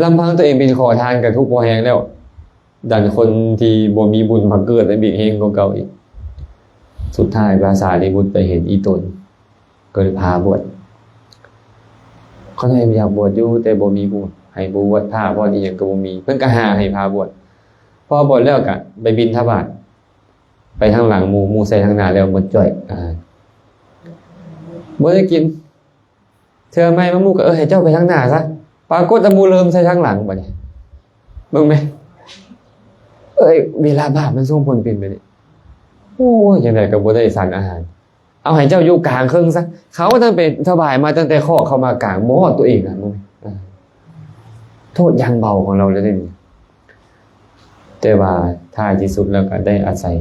ลำพังตัวเองเป็นขอทานกับทุกข์บ่แฮงแล้วดันคนที่บ่มีบุญมาเกิดได้บีกเฮงกว่าเก่าอีกสุดท้ายพระสารีบุตรไปเห็นอีตนก็เลยพาบวชเขาให้อยากบวชอยู่แต่บ่มีบุญให้บวชพาบ่อีหยังก็บ่มีเพิ่นก็หาให้พาบวชพอบวชแล้วก็ไปบิณฑบาตไปทางหลังหมู่ใส่ทางหน้าแล้วหมดจ้อยบ่ได้กินเธอไม่มาหมู่ก็ให้เจ้าไปทางหน้าซะปรากฏว่าหมู่เริ่มใส่ทางหลังบัดนี้ เบิ่งไหมเอ้ยเวลาบาปมันส่งผลเป็นไปนี่โอ้ยยังไงก็บ่ได้สารอาหารเอาให้เจ้าอยู่กลางครึ่งซะเขาตั้งเป็นสบายมาตั้งแต่ข้อเข้ามากลางบ่ฮอดตัวเองอ่ะมึงโทษยังเบาของเราเลยนี่แต่ว่าท้ายที่สุดแล้วก็ได้อาศั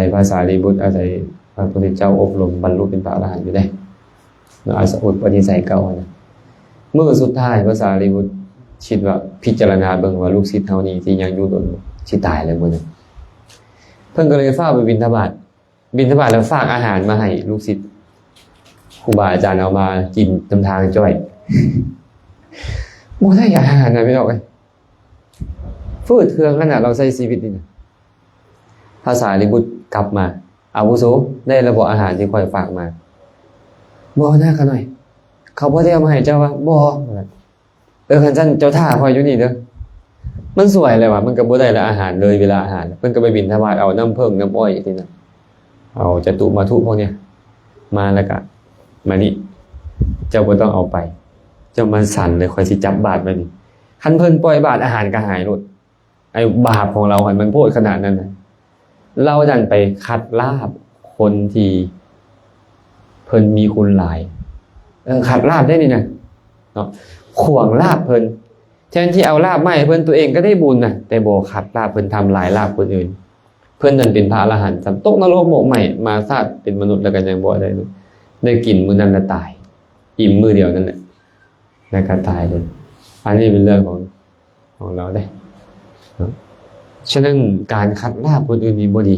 ยภาษาลีบุตรอาศัยพระพุทธเจ้าอบรมบรรลุเป็นพระอรหันต์อยู่ได้เราอาศัยอุปนิสัยเก่านะเมื่อสุดท้ายภาษาลีบุตรคิดว่าพิจารณาเบิ่งว่าลูกศิษย์เฮานี้ที่ยังอยู่โดนสิตายแล้วมื้อนั้นเพิ่นก็เลยฝากไปบิณฑบาตแล้วฝากอาหารมาให้ลูกศิษย์ครูบาอาจารย์เอามากินตำทางจ้อยบ่ได้อาหารนะพี่น้องเอ้ยฟืดเทืองขนาดเราใช้ชีวิตนี่นะภาษาลิบุตรกลับมาอาวุโสได้ระบบอาหารที่คอยฝากมาบ่หน้ากันหน่อยเขาบ่ได้เอามาให้เจ้าว่าบ่คันซั่นเจ้าท่าคอยอยู่นี่เด้อมันสวยเลยว่ะมันก็บ่ได้ละอาหารเลยเวลาอาหารเพิ่นก็ไปบิณฑบาตเอาน้ำผึ้งน้ำอ้อยที่นั่นเอาจตุมาทุพวกเนี้ยมาแล้วก็มานี่เจ้าบ่ต้องเอาไปเจ้ามันสั่นเลยคอยสิจับบาตรมานี่คันเพิ่นปล่อยบาตรอาหารก็หายหมดไอ้บาปของเราหันมันโพดขนาดนั้นน่ะเราดันไปคัดลาบคนที่เพิ่นมีคุณหลายคัดลาบได้นี่นะเนาะขวางลาบเพิ่นแทนที่เอาลาบมาให้เพิ่นตัวเองก็ได้บุญน่ะแต่บ่คัดลาบเพิ่นทำลายลาบคนอื่นเพิ่นนั่นเป็นพระอรหันต์ตกนรกโมกใหม่มาชาติเป็นมนุษย์แล้วก็ยังบ่ได้กินมื้อนั้นแล้วตายอิ่มมื้อเดียวนั่นแหละแล้วก็ตายเลยอันนี้เป็นเรื่องของเราได้ฉะนั้นการคัดลาบคนอื่นนี่บ่ดี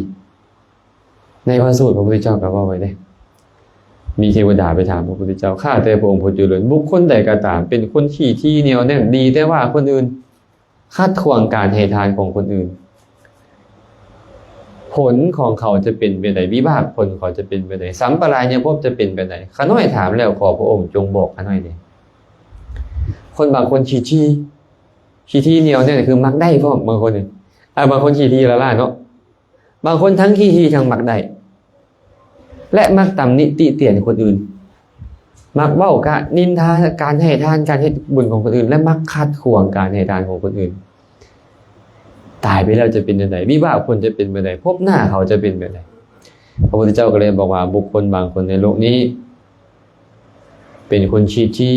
ในพระสูตรพระพุทธเจ้าก็ว่าไว้ได้มีเทวดาไปถามพระพุทธเจ้าข้าแต่พระองค์ผู้เจริญบุคคลใดก็ตามเป็นคนขี้ที่เหนียวแน่นดีแต่ว่าคนอื่นคัดขวางการให้ทานของคนอื่นผลของเขาจะเป็นไปไหนวิบากผลเขาจะเป็นไปไหนสัมปรายภพจะเป็นไปไหนข้าน้อยถามแล้วขอพระองค์จงบอกข้าน้อยเลยคนบางคนขี้ที่เหนียวแน่นคือมักได้พร้อมบางคนเนี่ยบางคนขี้ที่ละล่าเนาะบางคนทั้งขี้ที่ทั้งมักได้และมักตำหนิติเตียนคนอื่นมักเว้ากะนินทาการให้ทานการให้บุญของคนอื่นและมักคัดขวางการให้ทานของคนอื่นตายไปแล้วจะเป็นยังไงวิบากคนจะเป็นแบบไหนพบหน้าเขาจะเป็นแบบไหนพระพุทธเจ้าก็เลยบอกว่าบุคคลบางคนในโลกนี้เป็นคนที่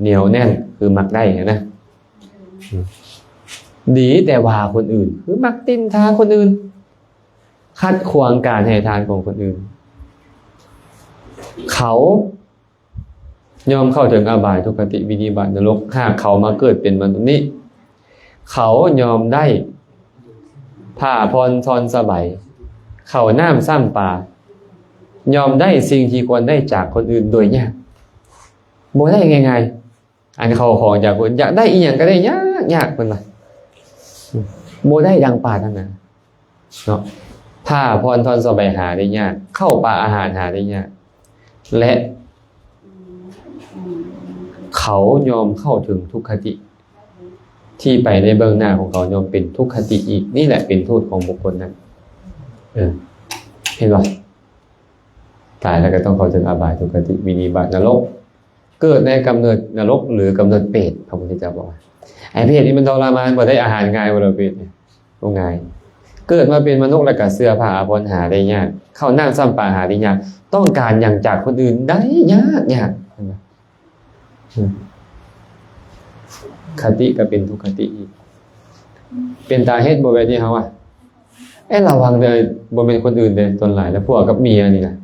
เหนียวแน่นคือมักได้นะดีแต่ว่าคนอื่นคือมักตินทาคนอื่นคัดขวางการให้ทานของคนอื่นเขายอมเข้าถึงอบายทุกขติวินิบาตนรกหากเขามาเกิดเป็นมนุษย์นี้เขายอมได้ผ้าพรทรสบายเขาน้ำซ้ำปลายอมได้สิ่งที่ควรได้จากคนอื่นโดยยากบ่ได้ง่ายๆอันเขาของจากคนอยากได้อีหยังก็ได้ยากเพิ่นว่าบ่ได้ดังปรารถนาเนาะผ้าพรทรสบายหาได้ยากเข้าป่าอาหารหาได้ยากและเขายอมเข้าถึงทุกขติที่ไปในเบื้องหน้าของเขายอมเป็นทุกขติอีกนี่แหละเป็นโทษของบุคคลนั้นเห็นป่ะตายแล้วก็ต้องเข้าถึงอบายทุกขติวินิบาตนรกเกิดในกำเนิดนรกหรือกำเนิดเปรตพระพุทธเจ้าบอกว่าไอ้เปรตนี่มันทรมานบ่ได้อาหารง่ายบ่ล่ะเปรตเนี่ยบ่ง่ายเกิดมาเป็นมนุษย์แล้วก็เสื้อผ้าอาภรณ์หาได้ยากเข้านั่งซ้ำปลาหาได้ยากต้องการอย่างจากคนอื่นได้ยากคติก็เป็นทุกขติอีกเป็นตาเฮ็ดบ่แบบนี้เฮาระวังเด้อบ่แม่นคนอื่นเด้อตนหลายแล้วพวกกับเมียนี่นะ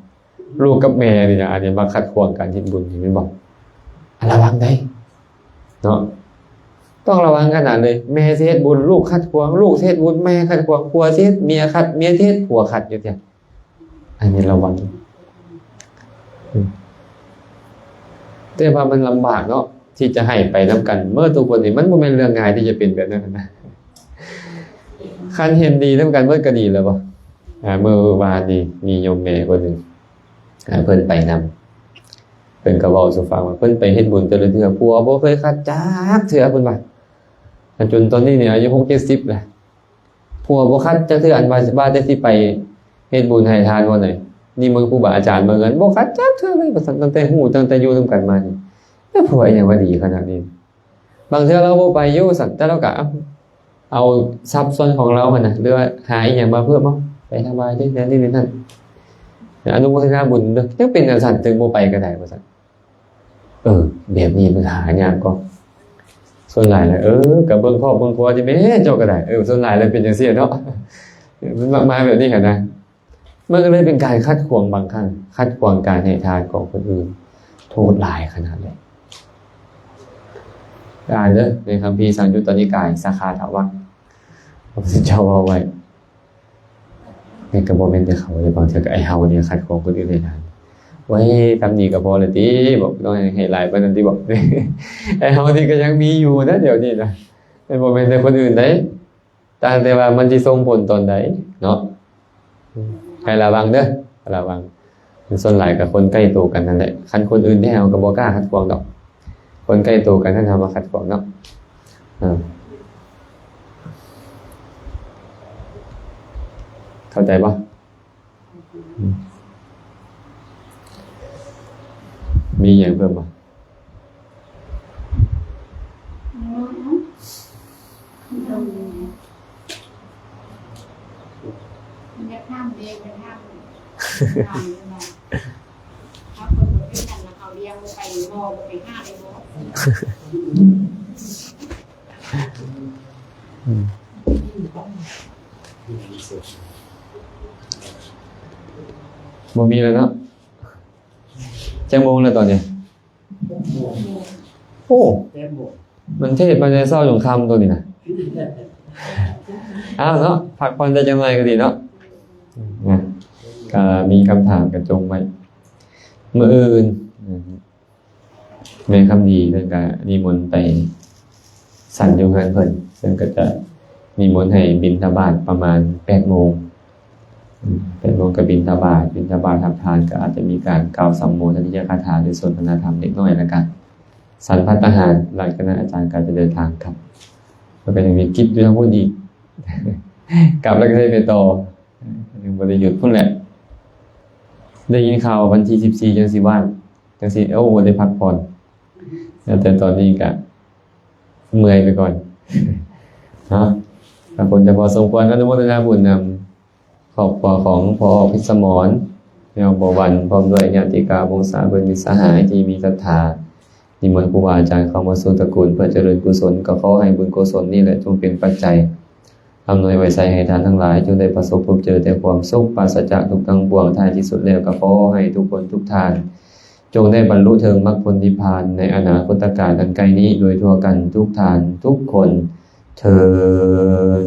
ลูกกับแม่นี่นะอันนี้มาขัดขวางการเฮ็ดบุญนี่แม่นบ่ระวังได้เนาะต้องระวังขนาดเลยแม่สิเฮ็ดบุญลูกขัดขวางลูกสิเฮ็ดบุญแม่ขัดขวางผัวสิเฮ็ดเมียขัดเมียสิเฮ็ดผัวขัดอยู่เนี่ยอันนี้ระวังแต่ว่ามันลำบากเนาะที่จะให้ไปนํกันเมื่อทุกคนนี่มันบ่แม่นเรื่องง่ายที่จะเป็นแบบนั้นนะคันเห็นดีนํกันเบิดก็ดีแล้วบ่เมื่อวานนี้มีโยมแม่คนนึงเพิ่นไปนำเพิ่นก็เว้าสู่ฟังว่าเพิ่นไปเฮ็ดบุญแต่ละเทื่อผัวบ่เคยขัดจักเทื่อเพิ่นว่าจนตอนนี้เนี่ยอายุ60แล้วผัวบ่ขัดจักเทื่ออันว่าได้สิไปเฮ็ดบุญให้ทานบ่ได้นี่มึงครูบาอาจารย์มาเงินบ่ขัดจักเทื่อเลยตั้งแต่ฮู้ตั้งแต่อยู่นำกันมานี่แล้วผัวอีหยังว่าดีขนาดนี้บ บางเทื่อเราบ่ไปอยู่สั่นแต่เราก็เอาทรัพย์ส่วนของเราหั่นน่ะหรือว่าหาอีหยังมาเพิ่มเนาะไปสบายเด้อนี่นั่นอนุโมทนาบุญเด้อยังเป็นจังซั่นถึงบ่ไปก็ได้ว่าซั่นแบบนี้มันหายากก็ส่วนหลายแล้วก็เบิ่งครอบเบิ่งครัวจิแม่เจ้าก็ได้ส่วนหลายแล้วเป็นจังซี่เนาะมันมากมายแบบนี้หั่นนะมันก็เลยเป็นการขัดขวางบางครั้งขัดขวางการให้ทานของคนอื่นโทษหลายขนาดเลยได้เด้อในคัมภีร์สังยุตตนิกายสาขาถาวังพระพุทธเจ้าเอาไว้ในกระบอกเมนแต่เขาเลยบางทีก็ไอเฮาเนี่ยขัดของคนอื่นเลยนะไว้ทำนี่ก็พอเลยที่บอกต้องให้หลายประเด็นที่บอกไอเฮานี่ก็ยังมีอยู่นะเดี๋ยวนี้นะไอบอกเมนแต่คนอื่นได้แต่ว่ามันจะส่งผลตอนใดเนาะให้ระวังเด้อระวังส่วนหลายกับคนใกล้ตัวกันนั่นแหละคันคนอื่นที่เอากระบอกกล้าขัดขวางดอกคนใกล้ตัวกันท่านทำมาขัดขวางเนาะเข้าใจปะมีอย่างเพิ่มปะจะข้ามเรียนจะข้ามถ้าคนไม่ทันนะเขาเรียงไปโมไปห้าเลยโมบ่มีแล้วเนาะจังโมงแล้วตอนนี้โอ้มันเทศมาในเศร้าสงครามตัวนี้นะอ้าวเนาะพักผ่อนได้จังไรก็ดีเนาะก็มีคำถามกันจงไว้เมื่ออื่นแม่คำดีเพิ่นก็นิมนต์ไปสั่นอยู่เฮือนเพิ่นซึ่งก็จะนิมนต์ให้บิณฑบาตประมาณ 8:00 น8:00 นก็บิณฑบาตทำทานก็อาจจะมีการกล่าวสัมโมทนิยคาถาหรือสนทนาธรรมเล็กน้อยแล้วกันสันภัตตาหารหลังจากนั้นอาจารย์ก็จะเดินทางครับแล้วก็ยังมีกิจอยู่ทั้งหมดอีกกลับแล้วก็ได้ไปต่อยังบ่ได้หยุดพุ่นแหละได้ยินข่าววันที่14จังสิว่างจังสิบ่ได้พักผ่อนแต่ตอนนี้ก็เมื่อยไปก่อนเนาะบางคนจะพอสมควรอนุโมทนาบุญนำครอบครัวของพอพิสมรแนวบ่วันพร้อมด้วยญาติกาวงศาเพิ่นมิตรสหายที่มีศรัทธานิมนต์ครูบาอาจารย์เข้ามาสู่ตระกูลเพื่อเจริญกุศลก็ขอให้บุญกุศลนี่แหละจงเป็นปัจจัยอำนวยไว้ใส่ให้ทานทั้งหลายจงได้ประสบพบเจอแต่ความสุขปราศจากทุกข์ทั้งปวงท้ายที่สุดแล้วก็ขอให้ทุกคนทุกท่านจงได้บรรลุถึงมรรคผลนิพพานในอนาคตการอันไกลนี้โดยทั่วกันทุกท่านทุกคนเทอญ